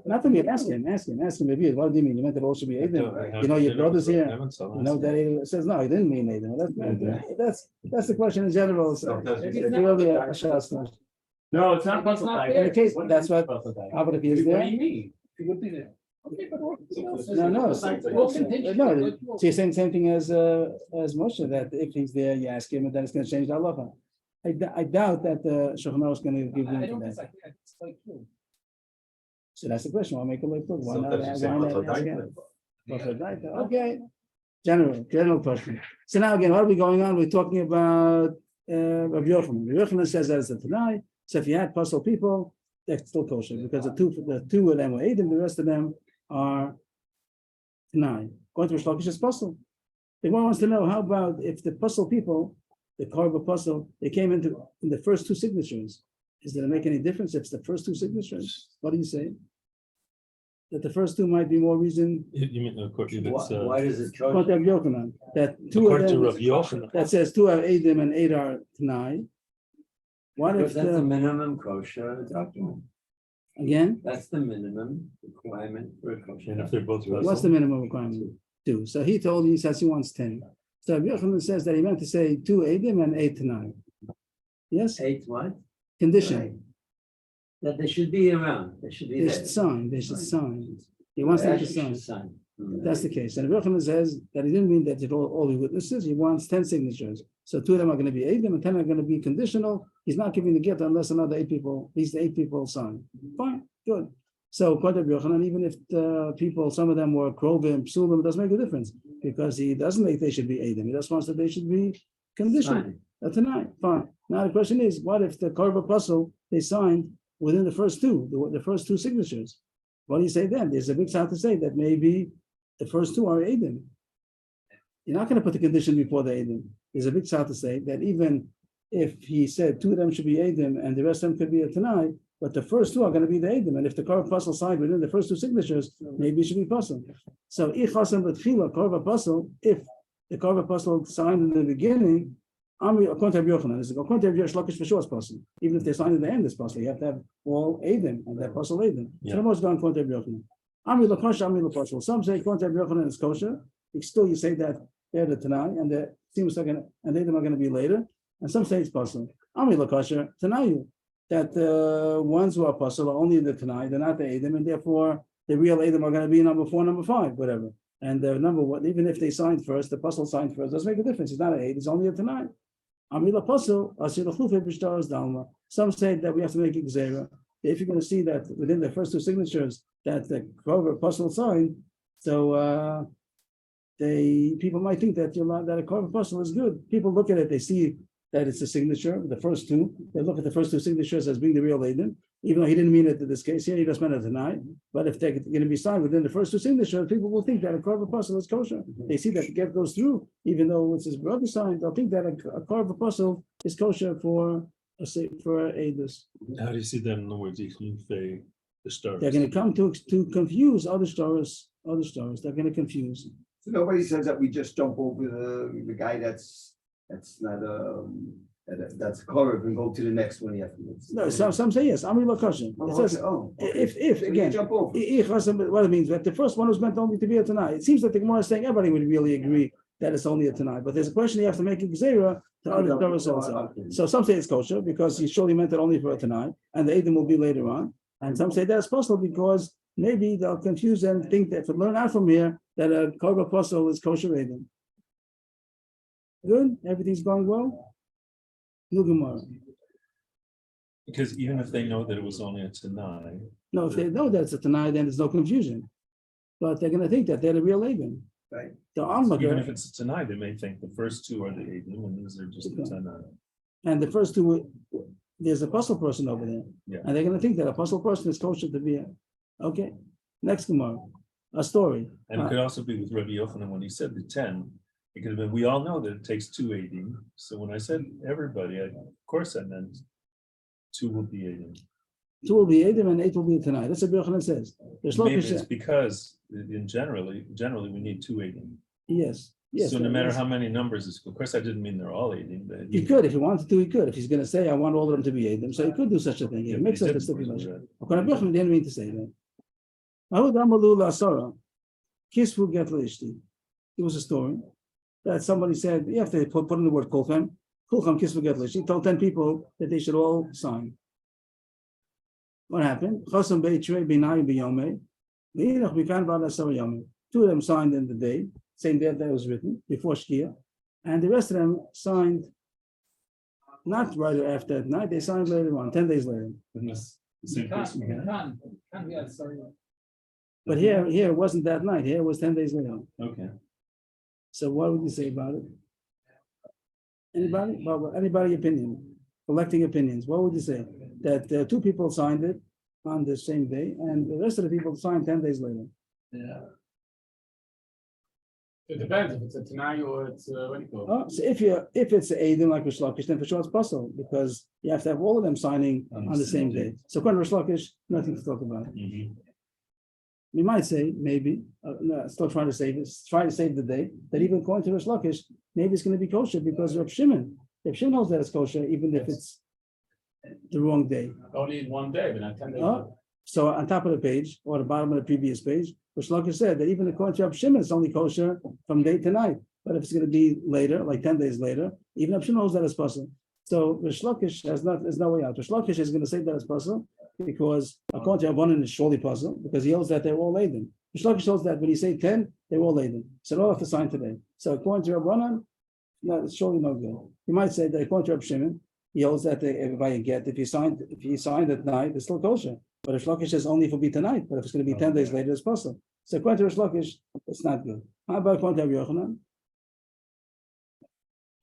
Not to me, ask him. Maybe what do you mean? You meant that all should be Aiden? You know, your brother's here. You know that he says no, he didn't mean Aiden. That's the question in general. So it's really a Shas question. No, it's not. In the case, that's what. How about if he is What do there? you mean? He would be there. No. So you're saying same thing as Moshe, that if he's there, you ask him, and then it's going to change the halacha. I doubt that the Shulchan Aruch is going to give you into that. So that's the question. Why make a late book? Why not ask him? Okay. General question. So now again, what are we going on? We're talking about Avrohom. Avrohom says that it's a Tanai. So if you had puzzle people, that's still kosher because the two of them were Eidim, the rest of them are Tanai. Going to Reish Lakish is puzzle. The one wants to know, how about if the puzzle people, the Korba puzzle, they came in the first two signatures? Is it make any difference if it's the first two signatures? What do you say? That the first two might be more reason. You mean, according to Why does it According to kosher? Rav Yochanan, that two of according to them Rav Yochanan, that says two are Eidim and 8 are Tanai. What Because if that's the the, minimum kosher document. again? That's the minimum requirement for a kosher. and if they're both. What's the minimum requirement? 2. So he told you, he says he wants 10. So Rav Yochanan says that he meant to say 2 Eidim and 8 Tanai. Yes? 8 what? Condition. That they should be around. They should be They there. should sign. They should sign. He wants them to Actually sign. should sign. That's the case. And Rav Yochanan says that he didn't mean that it all the witnesses. He wants 10 signatures. So 2 of them are going to be Eidim and 10 are going to be conditional. He's not giving the get unless another 8 people, these 8 people sign. Fine, good. So according to Rav Yochanan, even if the people, some of them were Krovim, Psulim, it doesn't make a difference because he doesn't think they should be Eidim. He just wants that they should be conditional. Sign. Tonight, fine. Now the question is, what if the Korba puzzle they signed within the first two, the first 2 signatures? What do you say then? There's a big sound to say that maybe the first 2 are Eidim. You're not going to put the condition before the Eidim. There's a big sound to say that even if he said 2 of them should be Eidim and the rest of them could be a Tanai, but the first 2 are going to be the Eidim. And if the Korba puzzle signed within the first 2 signatures, maybe it should be puzzle. So Ichasam B'tchila Korba puzzle, if the Korba puzzle signed in the beginning, according to Rav Yochanan, according to Reish Lakish for sure it's possible. Even if they sign in the end, it's possible. You have to have all Eidim and that puzzle Eidim. So the most going according to Rav Yochanan. Ami Lakosha, Ami Lakoshel. Some say according to Rav Yochanan it's kosher. Still, you say that they're the Tanai and the seems like and Eidim are going to be later. And some say it's possible. Ami Lakosha, Tanayu. That the ones who are possible are only in the Tanai, they're not the Eidim, and therefore the real Eidim are going to be number 4, number 5, whatever. And the number one, even if they signed first, the puzzle signed first, doesn't make a difference. It's not an 8, it's only a Tanai. Some say that we have to make a gzera. If you're going to see that within the first 2 signatures that the puzzle signed, so people might think that that a Korban puzzle is good. People look at it, they see that it's a signature, the first 2. They look at the first 2 signatures as being the real Eidim, even though he didn't mean it in this case. Here he just meant it tonight. But if they're going to be signed within the first 2 signatures, people will think that a Korban puzzle is kosher. They see that the get goes through, even though it's his brother signed. They'll think that a Korban puzzle is kosher for Eidus. How do you see that in the words? The stars. They're going to come to confuse other stars. They're going to confuse. So nobody says that we just jump over the guy that's not That's covered, and go to the next one afterwards. No, some say yes. I'm question. It says if So you again. jump over. What it means that the first one was meant only to be a Tanai. It seems that the Gemara is saying everybody would really agree that it's only a Tanai, but there's a question you have to make a Gzera to other Torahs also. So some say it's kosher because he surely meant it only for a Tanai, and the Edom will be later on. And some say that's possible because maybe they'll confuse and think that if we learn out from here that a Korban Apostle is kosher Edom. Good, everything's going well. New Gemara. Because even if they know that it was only a Tanai, No, if they know that it's a Tanai, then there's no confusion. But they're going to think that they're the real Edom. Right. The even Almager if it's a Tanai, they may think the first two are the Edom and these are just the Tanai. and the first two, there's a apostle person over there. Yeah. And they're going to think that apostle person is kosher to be. Okay, next Gemara, a story. And it could also be with Rabbi Yochanan when he said the 10. It could have been, we all know that it takes 2 Edom. So when I said everybody, of course I meant 2 will be Edom. 2 will be Edom and 8 will be tonight. That's what Yochanan says. There's Maybe Shlokish. it's because generally we need 2 Edom. Yes, yes. So no matter how many numbers, of course I didn't mean they're all Edom. But He could, if he wanted to, he could. If he's going to say, I want all of them to be Edom, so he could do such a thing. He makes up a stipulation. Okay, Yochanan didn't mean to say that. Ahud Amalu Lasara, Kisfu Get Lishti. It was a story that somebody said, you have to put in the word Kulchem. Kulchem Kisfu Get Lishti. He told 10 people that they should all sign. What happened? Chosam Beitrei Binai Biyome. Two of them signed in the day, same day that was written, before Shkia. And the rest of them signed not right after at night, they signed later on, 10 days later. But here it wasn't that night, here it was 10 days later. Okay. So what would you say about it? Anybody? Well, anybody opinion? Collecting opinions. What would you say? That 2 people signed it on the same day, and the rest of the people signed 10 days later. Yeah. It depends if it's a Tanai or it's what do you call it? Oh, so if it's Eidim like Rish Lakish, then for sure it's possible because you have to have all of them signing on the same day. So according to Rish Lakish, nothing to talk about. We might say maybe, no, still trying to save the day, that even according to Rish Lakish, maybe it's going to be kosher because Reb Shimon knows that it's kosher even if it's the wrong day. Only in one day, but not 10 days. So on top of the page or the bottom of the previous page, Rish Lakish said that even according to Reb Shimon, it's only kosher from day to night. But if it's going to be later, like 10 days later, even Reb Shimon knows that it's possible. So Rish Lakish there's no way out. Rish Lakish is going to say that it's possible because according to Rabbanan, it's surely possible because he holds that they're all laden. Rish Lakish holds that when he say 10, they're all laden. So they all have to sign today. So according to Rabbanan, no, it's surely no good. You might say that according to Reb Shimon, he holds that if he signed at night, it's still kosher. But Rish Lakish says only if it'll be tonight, but if it's going to be 10 days later, it's possible. So according to Rish Lakish, it's not good. How about according to Rabbi Yochanan?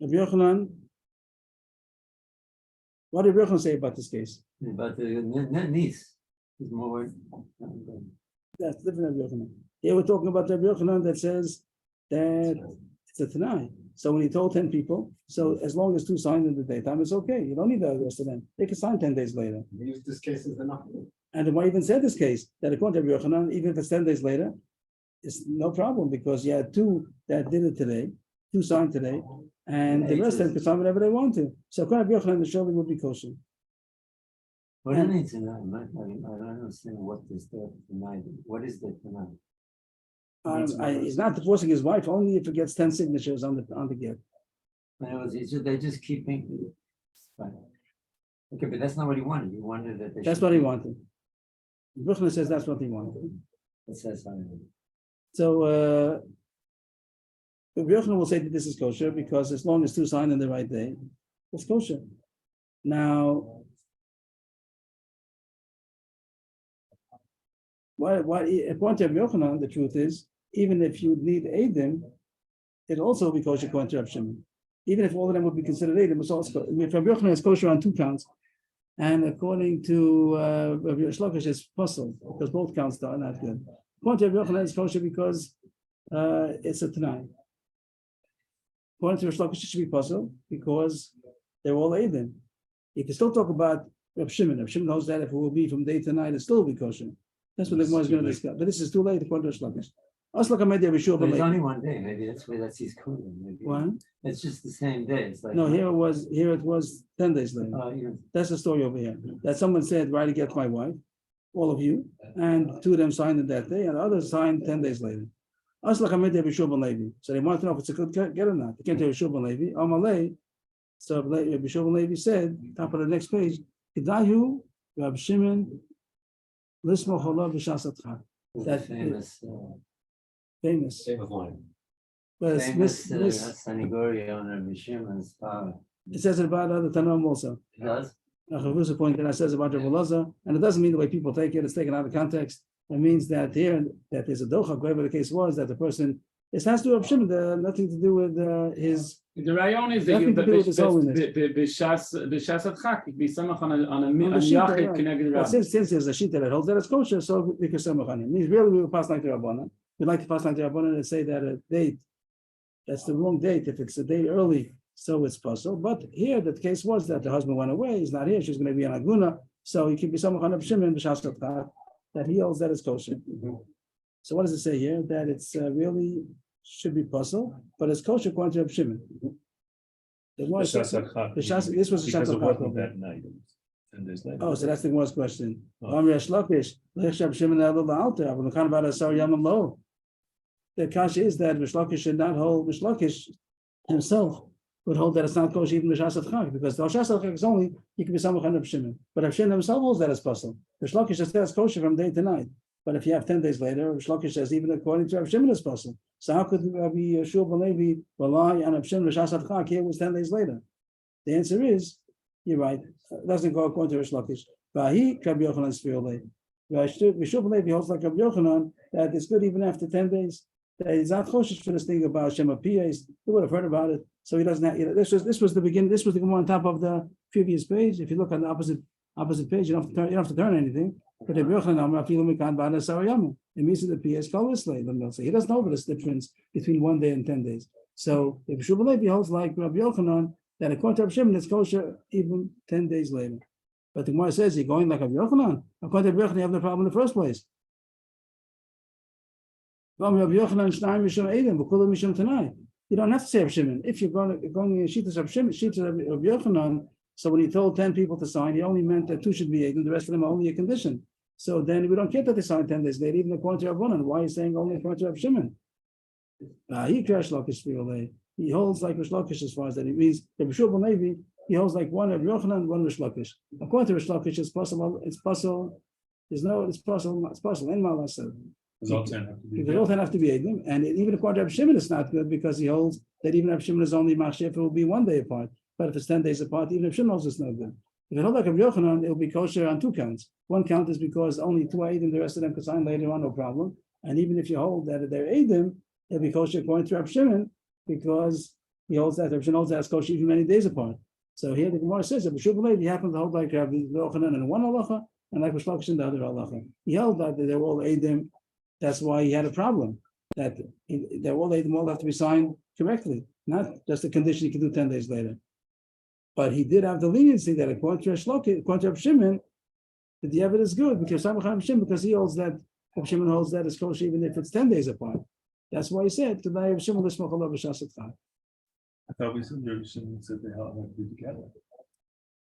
Rabbi Yochanan, what did Rabbi Yochanan say about this case? But the niece is more. That's different Rabbi Yochanan. Here we're talking about Rabbi Yochanan that says that it's a Tanai. So when he told 10 people, so as long as 2 signed in the daytime, it's okay. You don't need the rest of them. They can sign 10 days later. Use this case as enough. And the one even said this case, that according to Rabbi Yochanan, even if it's 10 days later, it's no problem because you had 2 that did it today, 2 signed today, and the rest of them could sign whatever they want to. So according to Rabbi Yochanan, the surely would be kosher. What do you mean tonight? I don't understand what is the tonight. What is the tonight? He's not divorcing his wife only if it gets 10 signatures on the gift. They just keep thinking. Right. Okay, but that's not what he wanted. He wanted that. That's what he wanted. Rabbi Yochanan says that's what he wanted. It says something. So Rabbi Yochanan will say that this is kosher because as long as 2 sign on the right day, it's kosher. Now, what according to Rabbi Yochanan, the truth is, even if you need Eidim, it also will be kosher according to Reb Shimon. Even if all of them would be considered Eidim, it's also if Rabbi Yochanan is kosher on 2 counts, and according to Rabbi Shlokish, it's possible because both counts are not good. According to Rabbi Yochanan, it's kosher because it's a Tanai. According to Rabbi Shlokish, it should be possible because they're all Eidim. You can still talk about Reb Shimon. Reb Shimon knows that if it will be from day to night, it still will be kosher. That's what the Gemara is going to discuss. But this is too late according to Shlokish. Aslaka Medi Rabbi Shua But ben it's Levi. only one day, maybe that's where that's his code. Maybe What? it's just the same day. It's like No, here it was 10 days later. yeah. That's the story over here. That someone said, write against my wife, all of you, and two of them signed it that day, and the others signed 10 days later. Aslaka Medi Rabbi Shua ben Levi. So they want to know if it's a good get or not. They came to Rabbi Shua ben Levi. Amalei. So Rabbi Shua ben Levi said, top of the next page, Kedayu Rabbi Shimon Lismo Cholav B'Shasatcha. That famous famous. Famous line. But it's famous Sanigori on Rabbi Shimon's power. it says it about other Tanoim also. It does? Chavusa pointed out, says about Rabbi Loza, and it doesn't mean the way people take it, it's taken out of context. It means that here, that there's a docha, whatever the case was, that the person, it has to do with Shimon, nothing to do with his. The rayon is that Nothing you to do with his holiness. b'shas adchak, you be samach on a On the yachid shita, connected But rabbi. since there's a shita that holds that it's kosher, so we can samach on it. Means really we will pass like the Rabbanan. We like to pass like the Rabbanan and say that a date, that's the wrong date. If it's a day early, so it's possible. But here the case was that the husband went away, he's not here, she's going to be an aguna, so he could be samach on a Shimon b'shas adchak, that he holds that it's kosher. So what does it say here? That it's really should be puzzle, but it's kosher according to Reb Shimon. This was the Because it Shas wasn't that night. 10 days later. Oh, so that's the worst question. Oh. The kasha is that Rish Lakish should not hold, Rish Lakish himself would hold that it's not kosher even B'Shas Adchak, because the B'Shas Adchak is only, you can be some kind of Shimon. But Reb Shimon himself holds that as possible. Rish Lakish says that's kosher from day to night. But if you have 10 days later, Rish Lakish says even according to Reb Shimon it's possible. So how could Rabbi Shua ben Levi rely on Reb Shimon B'Shas Adchak? Here it was 10 days later. The answer is, you're right. It doesn't go according to Rish Lakish. Vahi Rabbi Yochanan Sfirolei. Rabbi Shua ben Levi holds like Rabbi Yochanan that it's good even after 10 days. That he's not choshesh for this thing about Shema Piyas. He would have heard about it. So he doesn't have, this was the beginning, this was the Gemara on top of the previous page. If you look on the opposite page, you don't have to turn anything. But Rabbi Yochanan, it means that the Piyas Kalisle. So he doesn't know this difference between 1 day and 10 days. So if Shua ben Levi holds like Rabbi Yochanan, that according to Rabbi Shimon, it's kosher even 10 days later. But the Gemara says, you're going like Rabbi Yochanan. According to Rabbi Yochanan, you have no problem in the first place. You don't have to say Rabbi Shimon. If you're going to Shittas Rabbi Shimon, Shittas Rabbi Yochanan, so when he told 10 people to sign, he only meant that 2 should be Eidim, the rest of them are only a condition. So then we don't care that they signed 10 days later, even according to Rabbanan. Why are you saying only according to Rabbi Shimon? He holds like Rish Lakish as far as that. It means Rabbi Shua ben Levi, he holds like one Rabbi Yochanan, one Rish Lakish. According to Rish Lakish, it's possible. It's possible. It's possible. It's possible. In Malasa, Because all 10 have to be. because all 10 have to be Eidim, and even according to Rabbi Shimon, it's not good because he holds that even Rabbi Shimon is only Machshef, it will be 1 day apart. But if it's 10 days apart, even if Shimon holds it's no good. If it holds like Rabbi Yochanan, it will be kosher on 2 counts. One count is because only 2 are Eidim, the rest of them can sign later on, no problem. And even if you hold that they're Eidim, it'll be kosher according to Rabbi Shimon because he holds that Rabbi Shimon holds that as kosher even many days apart. So here the Gemara says that Rabbi Shua ben Levi happened to hold like Rabbi Yochanan in one halacha and like Rish Lakish in the other halacha. He held that they were all Eidim. That's why he had a problem. That they're all Eidim, all have to be signed correctly, not just a condition you can do 10 days later. But he did have the leniency that according to Rish Lakish, according to Rabbi Shimon, that the evidence is good because he holds that Rabbi Shimon holds that as kosher even if it's 10 days apart. That's why he said, "Today Rabbi Shimon l'smoch alav b'shas adchak." I thought we said Rabbi Shimon said they all have to be together.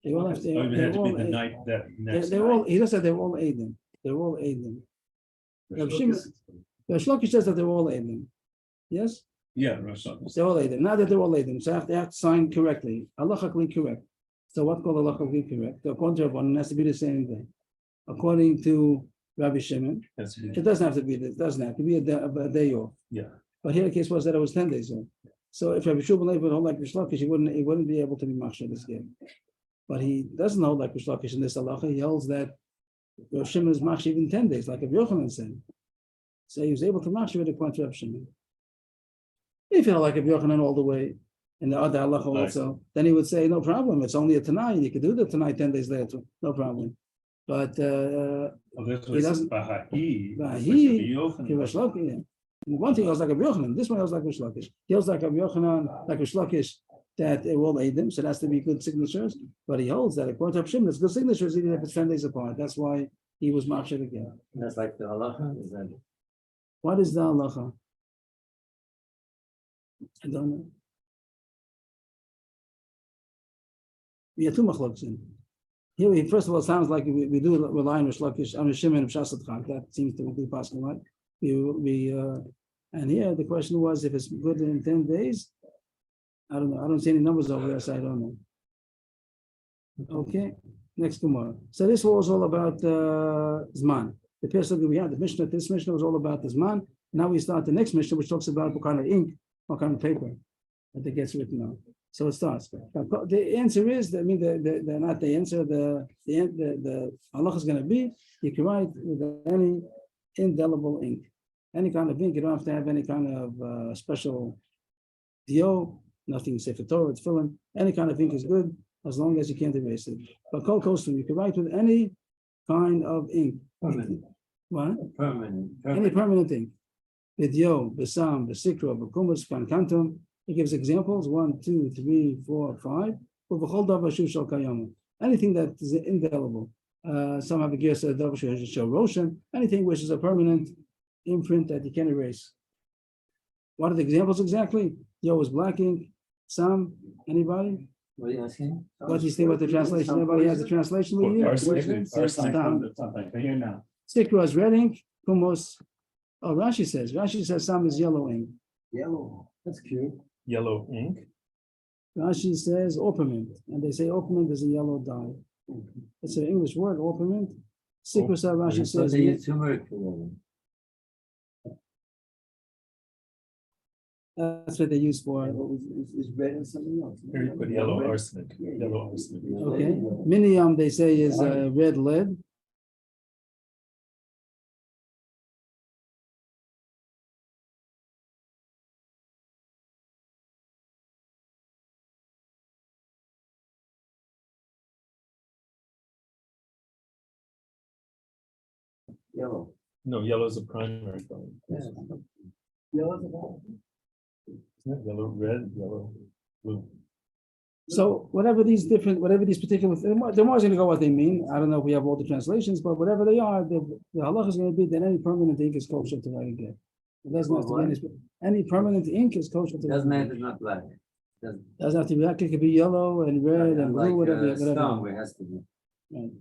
They all have to. Oh, it They're had to all. be the night that next They're night. all. He just said they're all Eidim. They're all Eidim. Rabbi Shimon. Rish Lakish says that they're all Eidim. Yes, Yeah, Rosh Hashanah. they're all Eidim. Now that they're all Eidim, so they have to sign correctly, halachically correct. So what's called halachically correct? According to Rabbanan, it has to be the same day. According to Rabbi Shimon, That's it doesn't have to be. It doesn't have to be a day off. yeah. But here the case was that it was 10 days off. So if Rabbi Shua ben Levi would hold like Rish Lakish, he wouldn't be able to be machshir this game. But he doesn't hold like Rish Lakish in this halacha. He holds that Rav Shimon is machshir even 10 days, like Rabbi Yochanan said. So he was able to machshir with the point of Rav Shimon. If he held like Rabbi Yochanan all the way, and the other halacha also, then he would say, no problem, it's only a Tanai, you could do the Tanai 10 days later, no problem. But he doesn't. Baha'i. Rish Lakish, yeah. One thing he holds like Rabbi Yochanan, this one he holds like Rish Lakish. He holds like Rabbi Yochanan, like Rish Lakish, that it will aid them, so it has to be good signatures. But he holds that according to Rav Shimon, it's good signatures even if it's 10 days apart. That's why he was machshir again. That's like the halacha. Is that What is the halacha? I don't know. We have two machlokes in. Here, first of all, it sounds like we do rely on Rishlakish, on Shimon and Shasat Chak. That seems to be possible, right? And here the question was if it's good in 10 days. I don't know. I don't see any numbers over there, so I don't know. Okay, next tomorrow. So this was all about Zman. The person we had, the Mishnah, this Mishnah was all about the Zman. Now we start the next Mishnah, which talks about what kind of ink, what kind of paper that it gets written on. So it starts. The answer is, I mean, the not the answer, the halacha is going to be, you can write with any indelible ink. Any kind of ink, you don't have to have any kind of special dio, nothing say for Torah, it's filling. Any kind of ink is good, as long as you can't erase it. But kol kostum, you can write with any kind of ink. Permanent. What? Permanent. Any permanent ink. Vidyo, Besam, Besikra, Bekumus, Kankantum. He gives examples 1, 2, 3, 4, 5. Anything that is indelible. Some have a guess that Roshan, anything which is a permanent imprint that you can erase. What are the examples exactly? Yo is black ink. Some, anybody? What are you asking? What do you think about the translation? Anybody has the translation with you? Arsenic. Something here now. Sikra is red ink. Kumos. Oh, Rashi says some is yellow ink. Yellow. That's cute. Yellow ink. Rashi says orpiment, and they say orpiment is a yellow dye. It's an English word, orpiment. Sikra Rashi So says. they use turmeric for them. That's what they use for. Is red and something else. Here you put yellow arsenic. Yellow arsenic. Okay. Minium, they say, is red lead. Yellow. No, yellow is a primary color. Yellow. Isn't it? Yellow, red, yellow, blue. So whatever these particular, they're always going to go what they mean. I don't know if we have all the translations, but whatever they are, the halach is going to be that any permanent ink is kosher to write again. It doesn't have to be any permanent ink is kosher to write. Doesn't matter if again. it's not black. Doesn't have to be black. It could be yellow and red and blue, whatever. Stone, where it has to be. Right.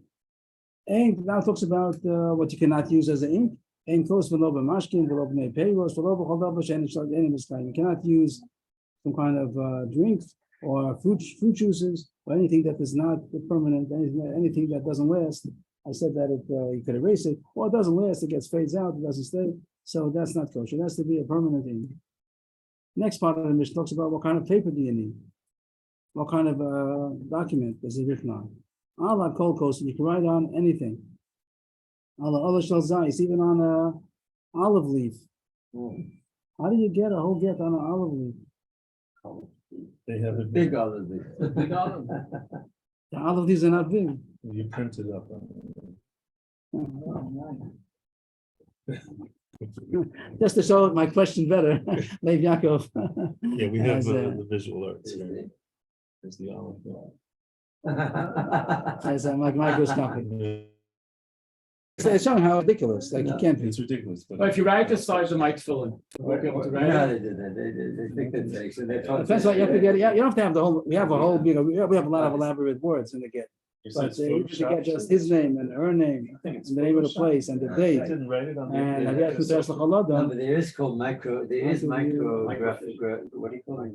Ink now talks about what you cannot use as an ink. Ink goes below the mashkin, below the payros, below the chodav, and you cannot use some kind of drink or fruit juices or anything that is not permanent, anything that doesn't last. I said that you could erase it, or it doesn't last, it gets fades out, it doesn't stay. So that's not kosher. It has to be a permanent ink. Next part of the Mishnah talks about what kind of paper do you need? What kind of document is it written on? Allah kol kosher, you can write on anything. Allah shel zayis, even on a olive leaf. How do you get a whole get on an olive leaf? They have it. Big olive. Big olive. The olive leaves are not big. You print it up. Just to show my question better, Lev Yaakov. Yeah, we have As, the visual arts here. There's the olive. as a microscopic. It's showing how ridiculous, like you can't be. It's ridiculous, But if you write the size of Mike's filling, you won't be able to write Yeah, it. they did that. They think that's actually. Depends what you have to get. Yeah, you don't have to have the whole. We have a whole big. We have a lot of elaborate words in the get. But you should get just his name and her name, and the name of the place and the I date. didn't write it on the. And I Yeah, guess there's the No, challah. but there is called micro, there is Micro- micrographic, what do you call it?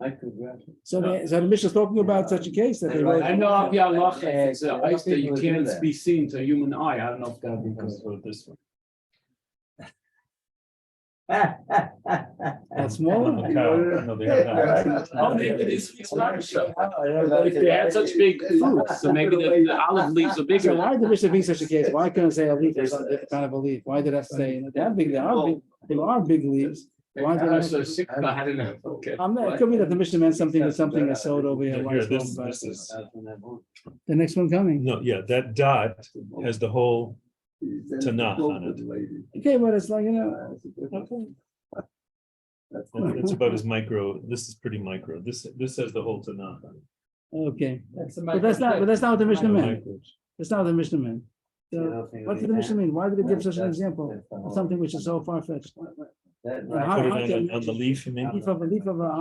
Micrographic. So the Mishnah is talking about such a case that they wrote. I know Al Pi Halacha, it's an ice that you can't be seen to a human eye. I don't know if that'd be good. Let's go with this one. That's smaller. No, they have that. Oh, maybe this is not sure. If they had such big fruits, so maybe the olive leaves are So bigger. why did the Mishnah be such a case? Why couldn't it say a leaf or some different kind of a leaf? Why did I say they have big? There are big leaves. Why did I? So sick, I don't know. Okay. It could be that the Mishnah meant something with something that's sold over here. Yeah, Why here, it's this wrong, is, the next one coming. no, yeah, that dot has the whole Tanakh on it. Okay, but it's like, okay. It's about as micro, this is pretty micro. This has the whole Tanakh on it. Okay. But that's not what the Mishnah meant. That's not what the Mishnah meant. So what did the Mishnah mean? Why did it give such an example of something which is so far-fetched? That, And how- Put it how on can- the leaf, you mean? Leaf of an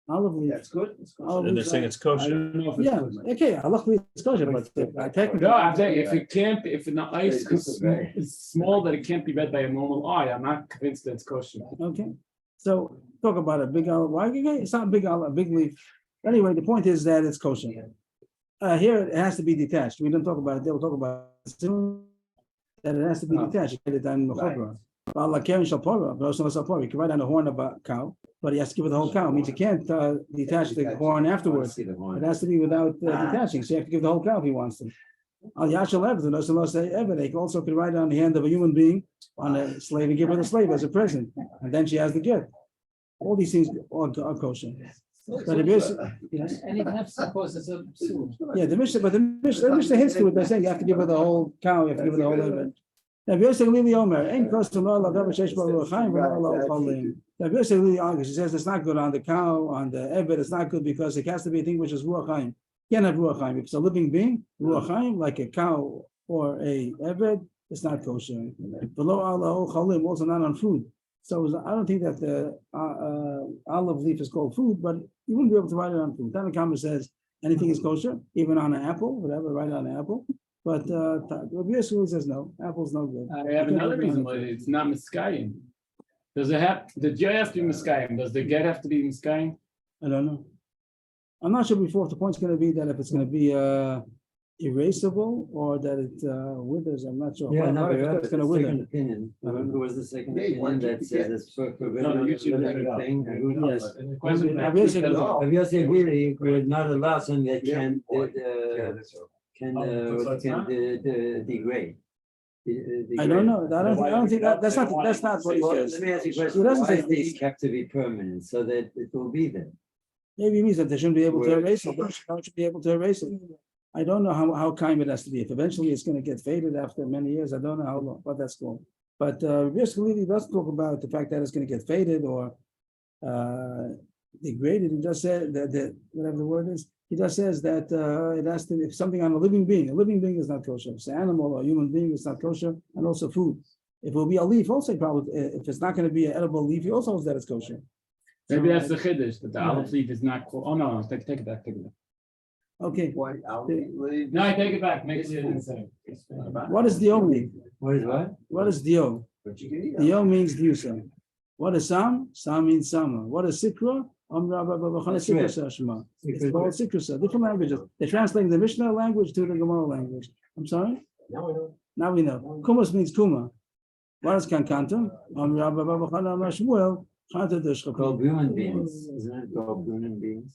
olive leaf. That's good. That's good. Olive And they're leaf. saying it's I kosher. don't know if it's Yeah, good. okay, luckily it's kosher, but technically. No, I'm saying if it can't, if the ice is small that it can't be read by a normal eye, I'm not convinced that it's kosher. Okay, so talk about a big olive. Why? It's not a big olive, a big leaf. Anyway, the point is that it's kosher. Here it has to be detached. We don't talk about it. They will talk about it soon. That it has to be detached. You get it on the chobra. You can write on the horn of a cow, but he has to give it the whole cow. It means you can't detach the horn afterwards. See the horn. It has to be without detaching. So you have to give the whole cow if he wants to. Al Yashal Eved, and also say Eved, they also could write on the hand of a human being on a slave and give her the slave as a present, and then she has the gift. All these things are kosher. But if it's, yes. And even if suppose it's a soup. Yeah, the Mishnah hints to it by saying you have to give her the whole cow, you have to give her the whole Eved. Now, if you're saying Lili Omer, ain't custom all of Shesh Baruch Chaim, Cholim. Now, if you're saying Lili Omer, she says it's not good on the cow, on the Eved, it's not good because it has to be a thing which is Ruach Chaim. You can't have Ruach Chaim. If it's a living being, Ruach Chaim, like a cow or a Eved, it's not kosher. Below Allah Cholim, also not on food. So I don't think that the olive leaf is called food, but you wouldn't be able to write it on food. Tanakh says anything is kosher, even on an apple, whatever, write it on an apple. But Rabbi Yisrael says no, apple's no good. I have another reason why it's not miskayim. Does it have, the J have to be miskayim? Does the get have to be miskayim? I don't know. I'm not sure before if the point's gonna be that if it's gonna be erasable or that it withers, I'm not sure. Yeah, no, If but it's gonna the wither. second opinion, who was the second Yeah, why opinion don't you that says get- it's forbidden No, on you should the look it up. thing? Who Yes. knows? The question- Rabbi Yossi goes, Rabbi Yossi really would not allow something that Yeah. can, Yeah, that's all. can, Oh, so it's not? degrade. I don't know. I don't think that's not what he Well, says. let me ask you a He question. doesn't Why say is the this. ink have to be permanent so that it will be there? Maybe it means that they shouldn't be able to Word. erase it. They should be able to erase it. I don't know how kind it has to be. If eventually it's going to get faded after many years, I don't know how long, what that's called. But basically, does talk about the fact that it's going to get faded or degraded. He just said that whatever the word is, he just says that it has to be something on a living being. A living being is not kosher. If it's an animal or a human being, it's not kosher, and also food. If it will be a leaf, also probably if it's not going to be an edible leaf, he also knows that it's kosher. Maybe So, that's the chiddush, that the olive leaf is not called, oh, no, take it back, take it back. okay. Why, No, I take it back, make it insane. What is dio mean? What is what? What is dio? But you can eat. Dio means diusa. What is sam? Sam means sama. What is sikra? That's right. It's called sikrusa. Different languages. They're translating the Mishnah language to the Gemara language. I'm sorry? Now we know. Now we know. Kumas means kuma. What is kankantum? Called human beings, isn't it called human beings?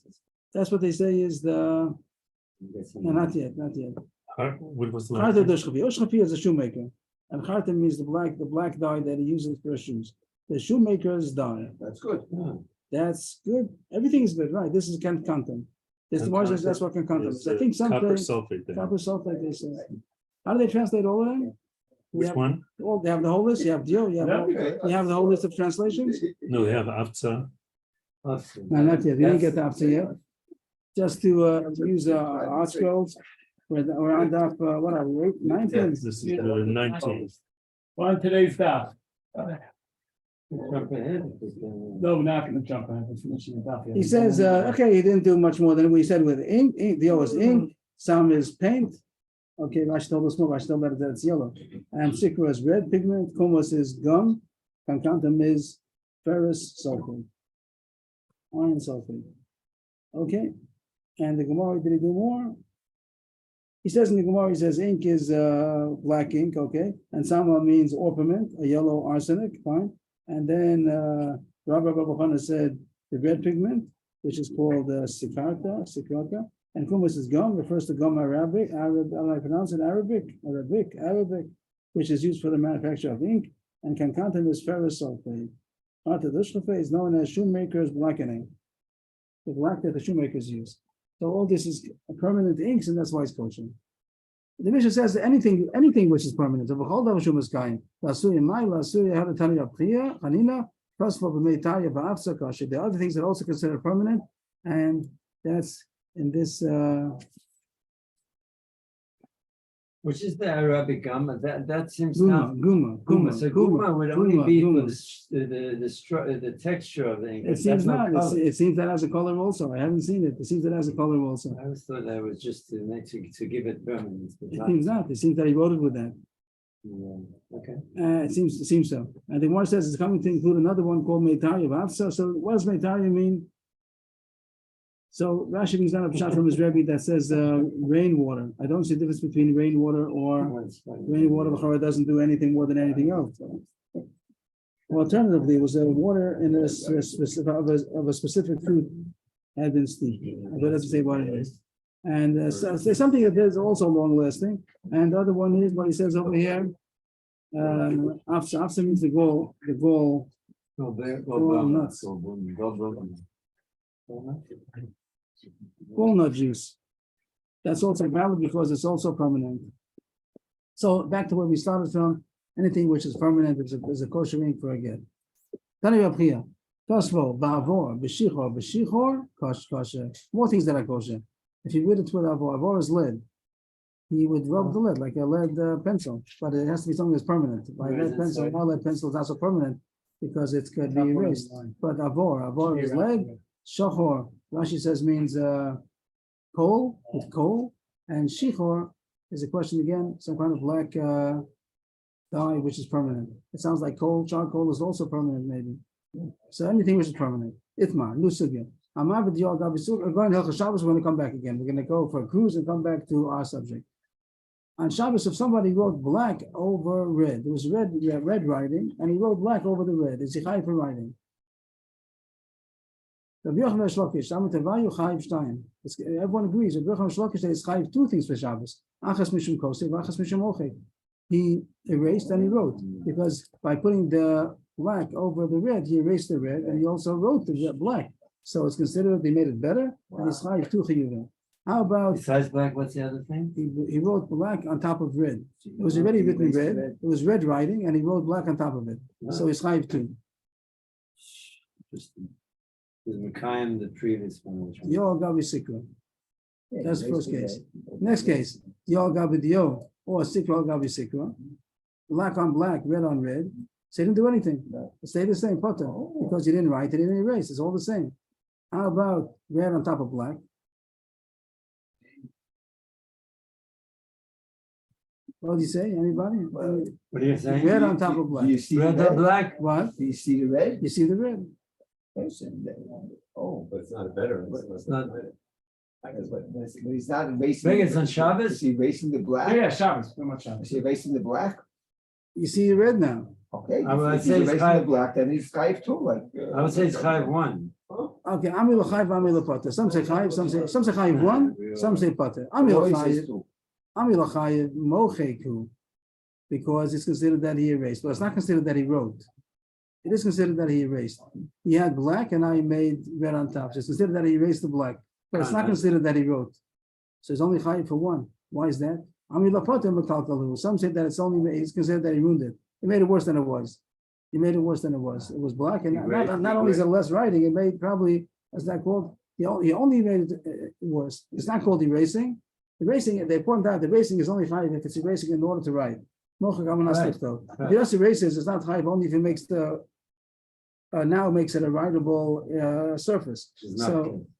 That's what they say is the. That's No, not yet, not yet. What was the last? Charta dushkapi. Ushkapi is a shoemaker. And charta means the black dye that he uses for shoes. The shoemaker's dye. That's good. Oh, That's good. Everything is good, right? This is kankantum. This the margins, that's what kankantum is. I think Copper something. sulfate. there. Copper sulfate, they say. How do they translate all of them? We Which have- one? Well, they have the whole list. You have Dio. You have the whole list of translations. No, they have Avtza. awesome. No, not yet. We didn't get That's- the after yet. Just to use art scrolls. We're on the what are we? 19. This is the 19th. On today's stuff. Jump ahead, if we can. No, we're not gonna jump ahead, it's finishing the stuff. He says, okay, he didn't do much more than we said with ink. Dio is ink. Some is paint. Okay, Rashi told us more. Rashi told us that it's yellow. And Sikra is red pigment. Kumos is gum. Kankantum is ferrous sulfate. Iron sulfate. Okay. And the Gemara, did he do more? He says in the Gemara, he says ink is black ink, okay, and sama means orpiment, a yellow arsenic, fine. And then Rabbi Babachana said the red pigment, which is called sikarta, and kumis is gum, refers to gum Arabic, how do I pronounce it? Arabic, which is used for the manufacture of ink, and kankantum is ferrous sulfate. Artadushkafe is known as shoemaker's blackening, the black that the shoemakers use. So all this is permanent inks, and that's why it's kosher. The Mishnah says that anything which is permanent. The other things that are also considered permanent, and that's in this Which is the Arabic gumma, that seems Guma, not. guma, So guma would only guma, be for guma. the texture of the ink. It seems not, it seems that has a color also, I haven't seen it, it seems it has a color also. I always thought that was just to make, to give it permanence. but It not- seems not, it seems that he wrote it with that, Yeah, okay. it seems so. And the one says it's coming to include another one called Meitaria Vavsa, so what does Meitaria mean? So Rashi brings down a shot from his Rebbe that says rainwater. I don't see the difference between rainwater or rainwater. The doesn't do anything more than anything else. Alternatively, it was water in a specific of a specific fruit had been steeped. I don't have to say what it is. And so there's something that is also long lasting. And the other one is what he says over here. Afsa means the gall. Nuts. Walnut juice. That's also valid because it's also permanent. So back to where we started from, anything which is permanent is a kosher ink for a get. Tani Reb Chia, Tosfo, Ba'avor, B'shichor, kosher. More things that are kosher. If you read it with Avor is lead. He would rub the lead like a lead pencil, but it has to be something that's permanent. By lead pencil, no lead pencil is also permanent because it could be erased. But Avor is lead. Shachor, Rashi says means coal, with coal, and shichor is a question again, some kind of black dye which is permanent. It sounds like coal, charcoal is also permanent maybe. So anything which is permanent. Itmar, new sugya. Amar v'diyah gavisuk. We're going to Hilchos Shabbos, we're going to come back again. We're going to go for a cruise and come back to our subject. On Shabbos, if somebody wrote black over red, there was red writing, and he wrote black over the red. Is he chayiv for writing? Everyone agrees. Rabbi Yochanan Shlokish that is chayiv two things for Shabbos. Achas mishum kosev, achas mishum ochek. He erased and he wrote because by putting the black over the red, he erased the red and he also wrote the black. So it's considered they made it better. And it's chayiv two chiyuvim. How about Besides black, what's the other thing? he wrote black on top of red? It was already written red. It was red writing, and he wrote black on top of it. So it's chayiv two. Is Mekayim the previous one? Yo gabi sikra. That's the first case. Next case, yo gabi dio or sikra gabi sikra. Black on black, red on red. So he didn't do anything. It stayed the same, potter, because he didn't write, he didn't erase. It's all the same. How about red on top of black? What did you say? Anybody? What are you saying? Red on top of black. Do you see the Red on red? black? What? Do you see the red? You see the red? Oh, But it's not a better. It's not. but he's not erasing. Bring it on Shabbos? Is he erasing the black? Yeah, Shabbos, pretty much Shabbos. Is he erasing the black? You see the red now. Okay. I would If say he's it's erasing the chayiv. black, then he's chayiv too, like. I would say it's chayiv one. Okay, Ami l'chayiv, Ami l'poter. Some say chayiv, some say chayiv one, some say poter. Ami Always says l'chayiv, two. Ami l'chayiv mocheku, because it's considered that he erased, but it's not considered that he wrote. It is considered that he erased. He had black and now he made red on top. So it's considered that he erased the black, but it's not considered that he wrote. So it's only chayiv for one. Why is that? Ami l'poter mekalkalu. Some say that it's only, it's considered that he ruined it. He made it worse than it was. He made it worse than it was. It was black, and not only is it less writing, it made probably, as that called, he only made it worse. It's not called erasing. Erasing, they point out, erasing is only chayiv if it's erasing in order to write. If he just erases, it's not chayiv only if he makes the now makes it a writable surface.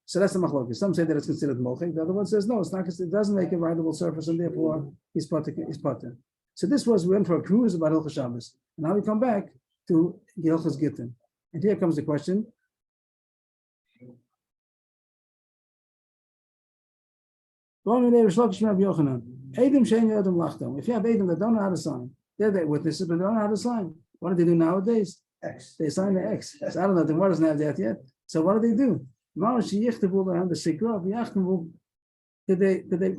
So that's the machlokes. Some say that it's considered mochik. The other one says no, it's not. It doesn't make a writable surface, and therefore he's potter. So this was we went for a cruise about Hilchos Shabbos. And now we come back to Hilchos Gitin. And here comes the question. If you have Edom that don't know how to sign, they're the witnesses, but they don't know how to sign. What do they do nowadays? X. They sign the X. So I don't know, the Gemara doesn't have that yet. So what do they do?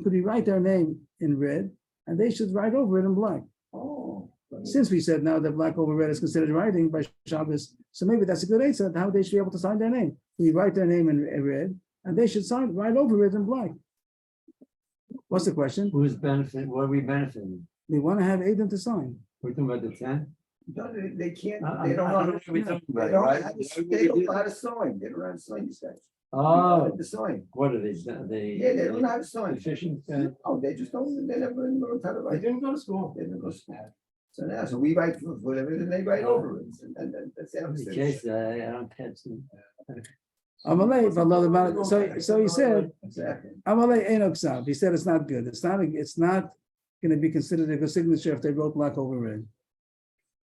Could we write their name in red, and they should write over it in black? Oh. Since we said now that black over red is considered writing by Shabbos, so maybe that's a good answer how they should be able to sign their name. We write their name in red, and they should sign right over it in black. What's the question? Who's benefiting? What are we benefiting? We want to have Adam to sign. We're talking about the 10? No, they can't, I they don't don't know. know what we're talking They about, don't right? know how to sign. They don't know how to sign these guys. Oh, The sign. what are they? Yeah, they don't know how to sign. Efficient. Oh, they just don't, they never learned how to I write. didn't go to school. They didn't go to school. So now, so we write for whatever, and they write over it, and that's the In opposite. case I don't catch them. Amalei, v'lo so he said, Exactly. Amalei Enoch Sav. He said it's not good. It's not going to be considered a good signature if they wrote black over red.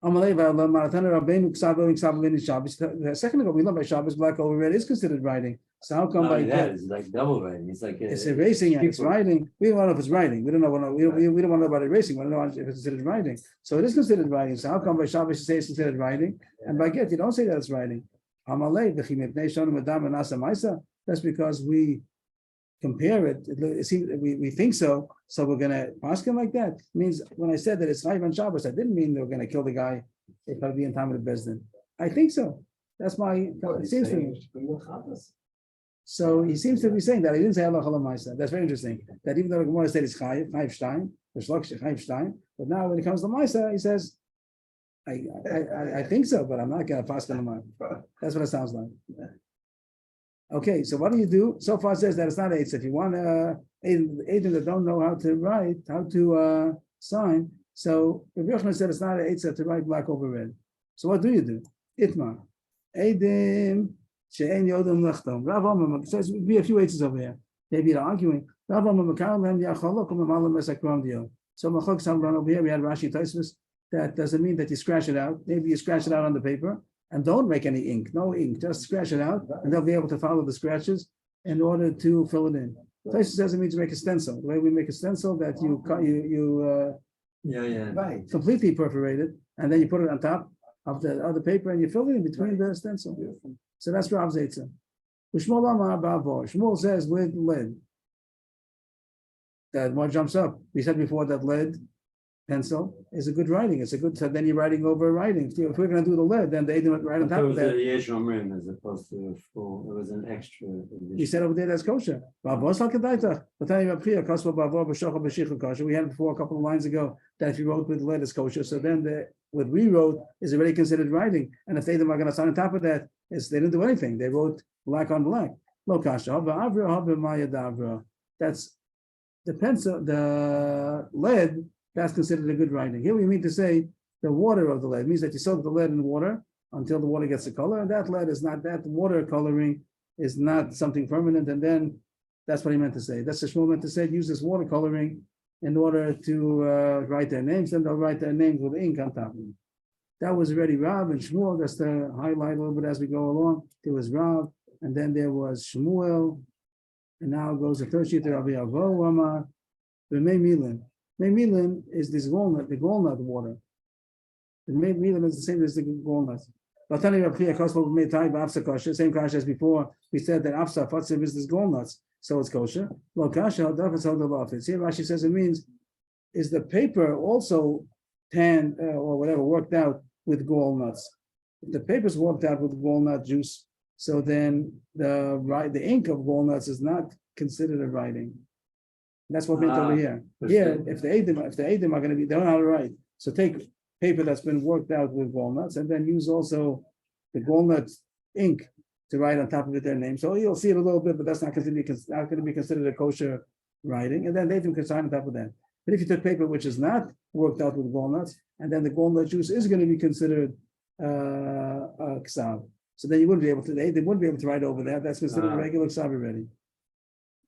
Amalei v'lo Maratana Rabbeinu Ksav Ksav V'Ni Shabbos. The second ago we learned by Shabbos black over red is considered writing. So how come Not by only that, it's like double writing. It's like it's erasing and it's people- writing? We don't know if it's writing. We don't know. We don't want to know about erasing. We don't know if it's considered writing. So it is considered writing. So how come by Shabbos you say it's considered writing, and by Get you don't say that it's writing? Amalei v'chi mipnei shonu madam v'nasa ma'isa. That's because we compare it. It seems we think so. So we're gonna ask him like that. It means when I said that it's Chayv on Shabbos, I didn't mean they were gonna kill the guy if I'd be in time of the Bezdin. I think so. That's my. It seems to me. So he seems to be saying that. He didn't say Allah Ma'isa. That's very interesting. That even though the Gemara said it's Chayv Stein, the Shlok Chayv Stein, but now when it comes to Ma'isa, he says, I think so, but I'm not gonna pass on the mind. That's what it sounds like. Okay, so what do you do? So far it says that it's not AIDS. If you want agents that don't know how to write, how to sign, so Rabbi Yochanan said it's not AIDS to write black over red. So what do you do? Itmar. Eidim she'en yodem lechtom. Rav Omer says be a few H's over here. Maybe they're arguing. Rav Omer mekaram hem yacholok u'memalam esakram dio. So machok samran over here we had Rashi Tosfos. That doesn't mean that you scratch it out. Maybe you scratch it out on the paper and don't make any ink. No ink. Just scratch it out, and they'll be able to follow the scratches in order to fill it in. Tosfos says it means to make a stencil. The way we make a stencil that you cut, Yeah. Right. completely perforate it, and then you put it on top of the other paper, and you fill it in between the stencil. So that's Rav Zeitzer. Shmuel says with lead. That one jumps up. We said before that lead pencil is a good writing. It's a good. So then you're writing over writing. If we're going to do the lead, then they do it right on It top of was a that. Yesh Omrim as opposed to a full. It was an extra. He said over there that's kosher. We had it before a couple of lines ago that if you wrote with lead it's kosher. So then what we wrote is already considered writing. And if they are going to sign on top of that, they didn't do anything. They wrote black on black. That's the pencil, the lead. That's considered a good writing. Here we mean to say the water of the lead. It means that you soak the lead in water until the water gets the color, and that lead is not, that water coloring is not something permanent, and then that's what he meant to say. That's what Shmuel meant to say. Use this water coloring in order to write their names, and they'll write their names with ink on top of them. That was already Rav and Shmuel. Just to highlight a little bit as we go along. There was Rav, and then there was Shmuel, and now goes the third sheet of Rabbi Avrohom, the Mei Milan. Mei Milan is this walnut, the walnut water. The Mei Milan is the same as the walnut. Same kasha as before. We said that afsa fatsim is this walnuts, so it's kosher. Lo kasha here Rashi says it means is the paper also tanned or whatever worked out with walnuts. If the paper's worked out with walnut juice, so then the ink of walnuts is not considered a writing. That's what meant over here. Here, if the Eidim are going to be, they don't know how to write. So take paper that's been worked out with walnuts and then use also the walnut ink to write on top of it their name. So you'll see it a little bit, but that's not going to be considered a kosher writing. And then they can sign on top of that. But if you took paper which is not worked out with walnuts, and then the walnut juice is going to be considered ksav, so then you wouldn't be able to. They wouldn't be able to write over that. That's considered a regular ksav already.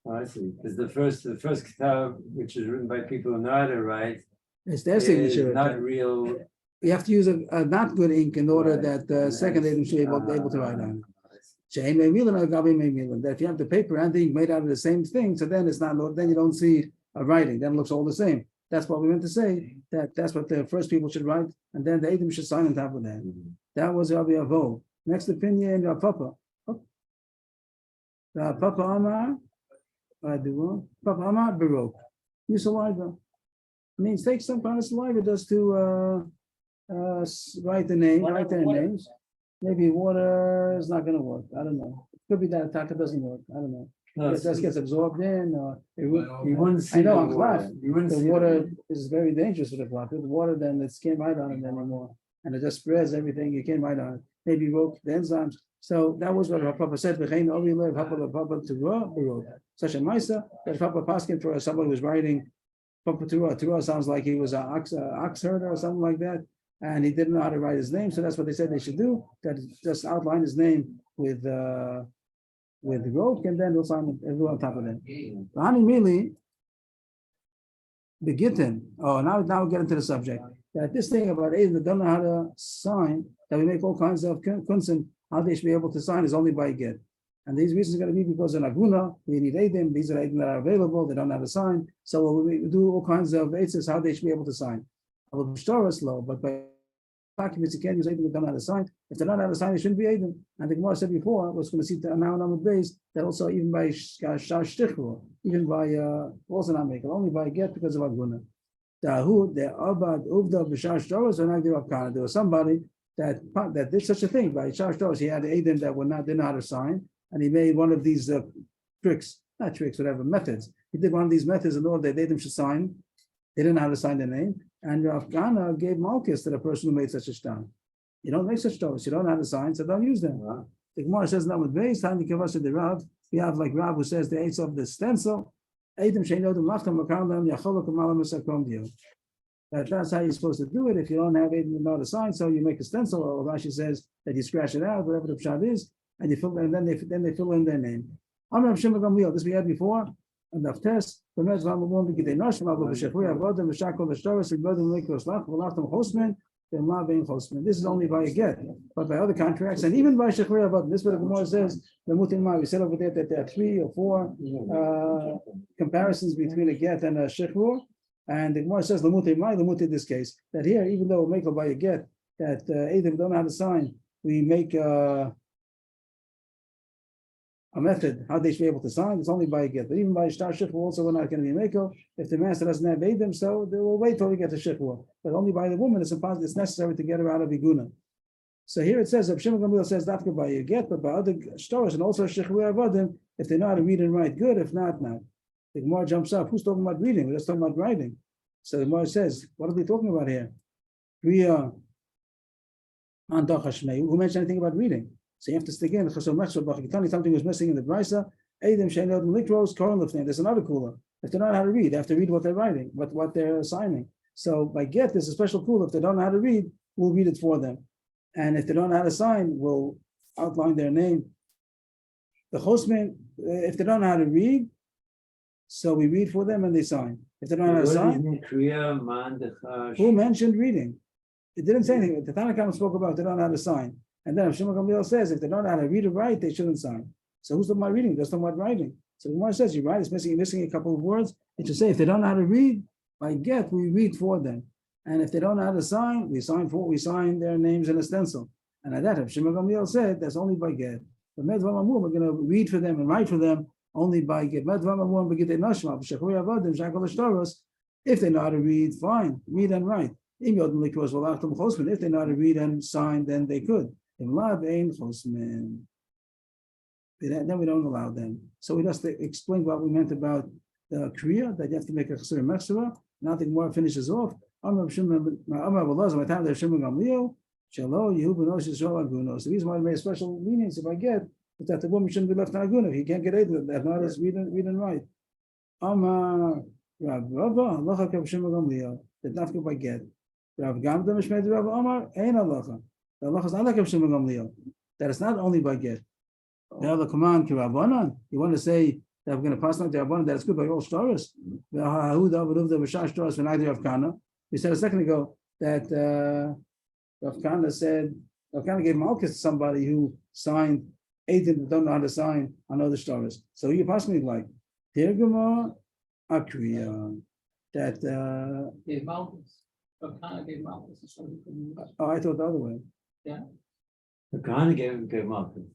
Oh, I see. Because the first kitab, which is written by people who know how to write, It's their is signature. not real. You have to use a not good ink in order that the second Eidim should be able to write on. That if you have the paper and the ink made out of the same thing, so then it's not. Then you don't see a writing. Then it looks all the same. That's what we meant to say. That's what the first people should write, and then the Eidim should sign on top of that. That was Rabbi Avrohom. Next opinion, Rav Papa. Papa Amar. Papa Amar Baruch. Use saliva. Means take some kind of saliva just to write their names. Maybe water is not going to work. I don't know. Could be that attack doesn't work. I don't know. No, It just gets absorbed in. Or you wouldn't see I know the on water. cloth. You wouldn't The see water is very dangerous for the cloth. With water, then it can't write on it anymore. and it just spreads everything. You can't write on it. Maybe wrote the enzymes. So that was what Papa said. Such a Maisa that Papa Paskin for somebody was writing Papa Turah sounds like he was an ox herder or something like that, and he didn't know how to write his name. So that's what they said they should do. That just outline his name with the rope, and then we'll sign it on top of it. Hani Mili, the gitin. Oh, now we get into the subject. That this thing about Aiden that don't know how to sign, that we make all kinds of kunsen, how they should be able to sign is only by get. And these reasons are going to be because in Aguna, we need Aiden. These are Aiden that are available. They don't know how to sign. So we do all kinds of aids, how they should be able to sign. But by documents, you can't use Aiden that don't know how to sign. If they don't know how to sign, it shouldn't be Aiden. And the Gemara said before, was going to see now on the base, that also even by Shtichur, even by also not make it, only by get because of Aguna. There was somebody that did such a thing by Shar Shtoros. He had Aiden that didn't know how to sign, and he made one of these methods. He did one of these methods in order that Aiden should sign. They didn't know how to sign their name, and Rav Kana gave Malchus to the person who made such a shtar. You don't make such stars. You don't know how to sign, so don't use them. Wow. The Gemara says that with base time give us the Rav. We have like Rav who says the aids of the stencil. That's how you're supposed to do it. If you don't have Aiden know the sign, so you make a stencil, or Rashi says that you scratch it out, whatever the pshat is, and you fill, and then they fill in their name. This we had before, and the test. This is only by a get, but by other contracts, and even by Shechri Avad. This is what the Gemara says. We said over there that there are 3 or 4 comparisons between a get and a Shechur. And the Gemara says Lamut in this case, that here, even though we make it by a get, that Adam don't know how to sign, we make a method how they should be able to sign. It's only by a get. But even by a Shtar Shechur, also we're not going to be a Meko. If the master doesn't have Adam, so they will wait till we get to Shechur. But only by the woman, it's necessary to get her out of Iguna. So here it says, Shimon Gamliel says Dafka by a get, but by other Shtaros and also Shechur Avadim, if they know how to read and write, good. If not, not. The Gemara jumps up. Who's talking about reading? We're just talking about writing. So the Gemara says, what are they talking about here? Who mentioned anything about reading? So you have to stick in. Something was missing in the Brisa. There's another cooler. If they don't know how to read, they have to read what they're writing, what they're signing. So by get, there's a special cooler. If they don't know how to read, we'll read it for them. And if they don't know how to sign, we'll outline their name. The hostman, if they don't know how to read, so we read for them and they sign. If they don't know how to sign, who mentioned reading? It didn't say anything. The Tanakhama spoke about they don't know how to sign. And then Shimon Gamliel says if they don't know how to read or write, they shouldn't sign. So who's talking about reading? That's talking about writing. So the Gemara says you write, it's missing a couple of words. It should say if they don't know how to read, by get, we read for them. And if they don't know how to sign, we sign their names in a stencil. And at that, if Shimon Gamliel said that's only by get. But Medvam Amur, we're going to read for them and write for them only by get. If they know how to read, fine, read and write. If they know how to read and sign, then they could. Then we don't allow them. So we just explain what we meant about the Kriya, that you have to make a Chesur Mechsura. Now the Gemara finishes off. So the reason why I made a special leniency if I get is that the woman shouldn't be left in Aguna. If he can't get Eidim, that not as read and write. Amar Rav Rava, halacha k'Shimon Gamliel, that not by get. Rav Gamda Mishmei Rav Amar, ein halacha. The halacha is not like Shimon Gamliel. That it's not only by get. Now the command Kirabanan. You want to say that we're going to pass on to Rabbanan that it's good by all stars. We said a second ago that Rav Kana said Rav Kana gave Malchus to somebody who signed Eidim don't know how to sign on other stars. So you possibly like Tirguma Akriya that Gave Malchus. Rav Kana gave Malchus. oh, I thought the other way. Yeah. The Kahana gave Malchus.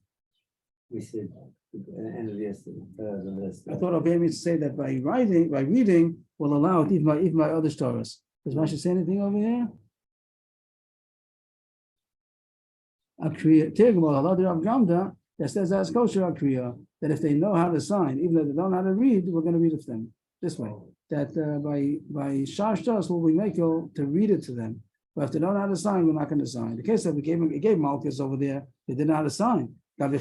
We said end of yesterday. I thought I'll be able to say that by reading will allow it even by other stars. Does Rashi say anything over here? Akriya Tirguma Halad Rav Gamda that says as kosher Akriya that if they know how to sign, even though they don't know how to read, we're going to read it for them this way. That by Shashtas will we make you to read it to them. But if they don't know how to sign, we're not going to sign. The case that we gave Malchus over there, they didn't know how to sign. If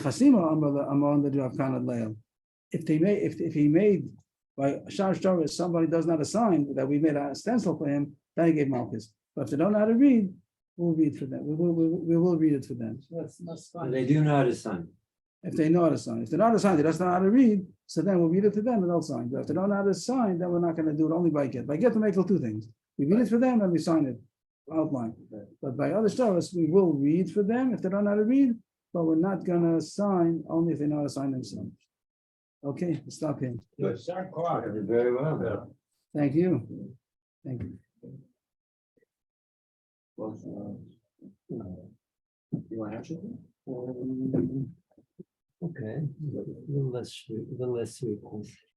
he made by Shar Shtar, somebody does not assign that we made a stencil for him, then he gave Malchus. But if they don't know how to read, we'll read for them. We will read it for them. And they do know how to sign. If they know how to sign. If they know how to sign, they just know how to read, so then we'll read it to them and they'll sign. But if they don't know how to sign, then we're not going to do it only by get. By get, we make two things. We read it for them and we sign it outline. But by other stars, we will read for them if they don't know how to read, but we're not going to sign only if they know how to sign themselves. Okay, stop here. Good, 7 o'clock. Very well. Thank you. Thank you. You want to have something? Okay, a little less sweet.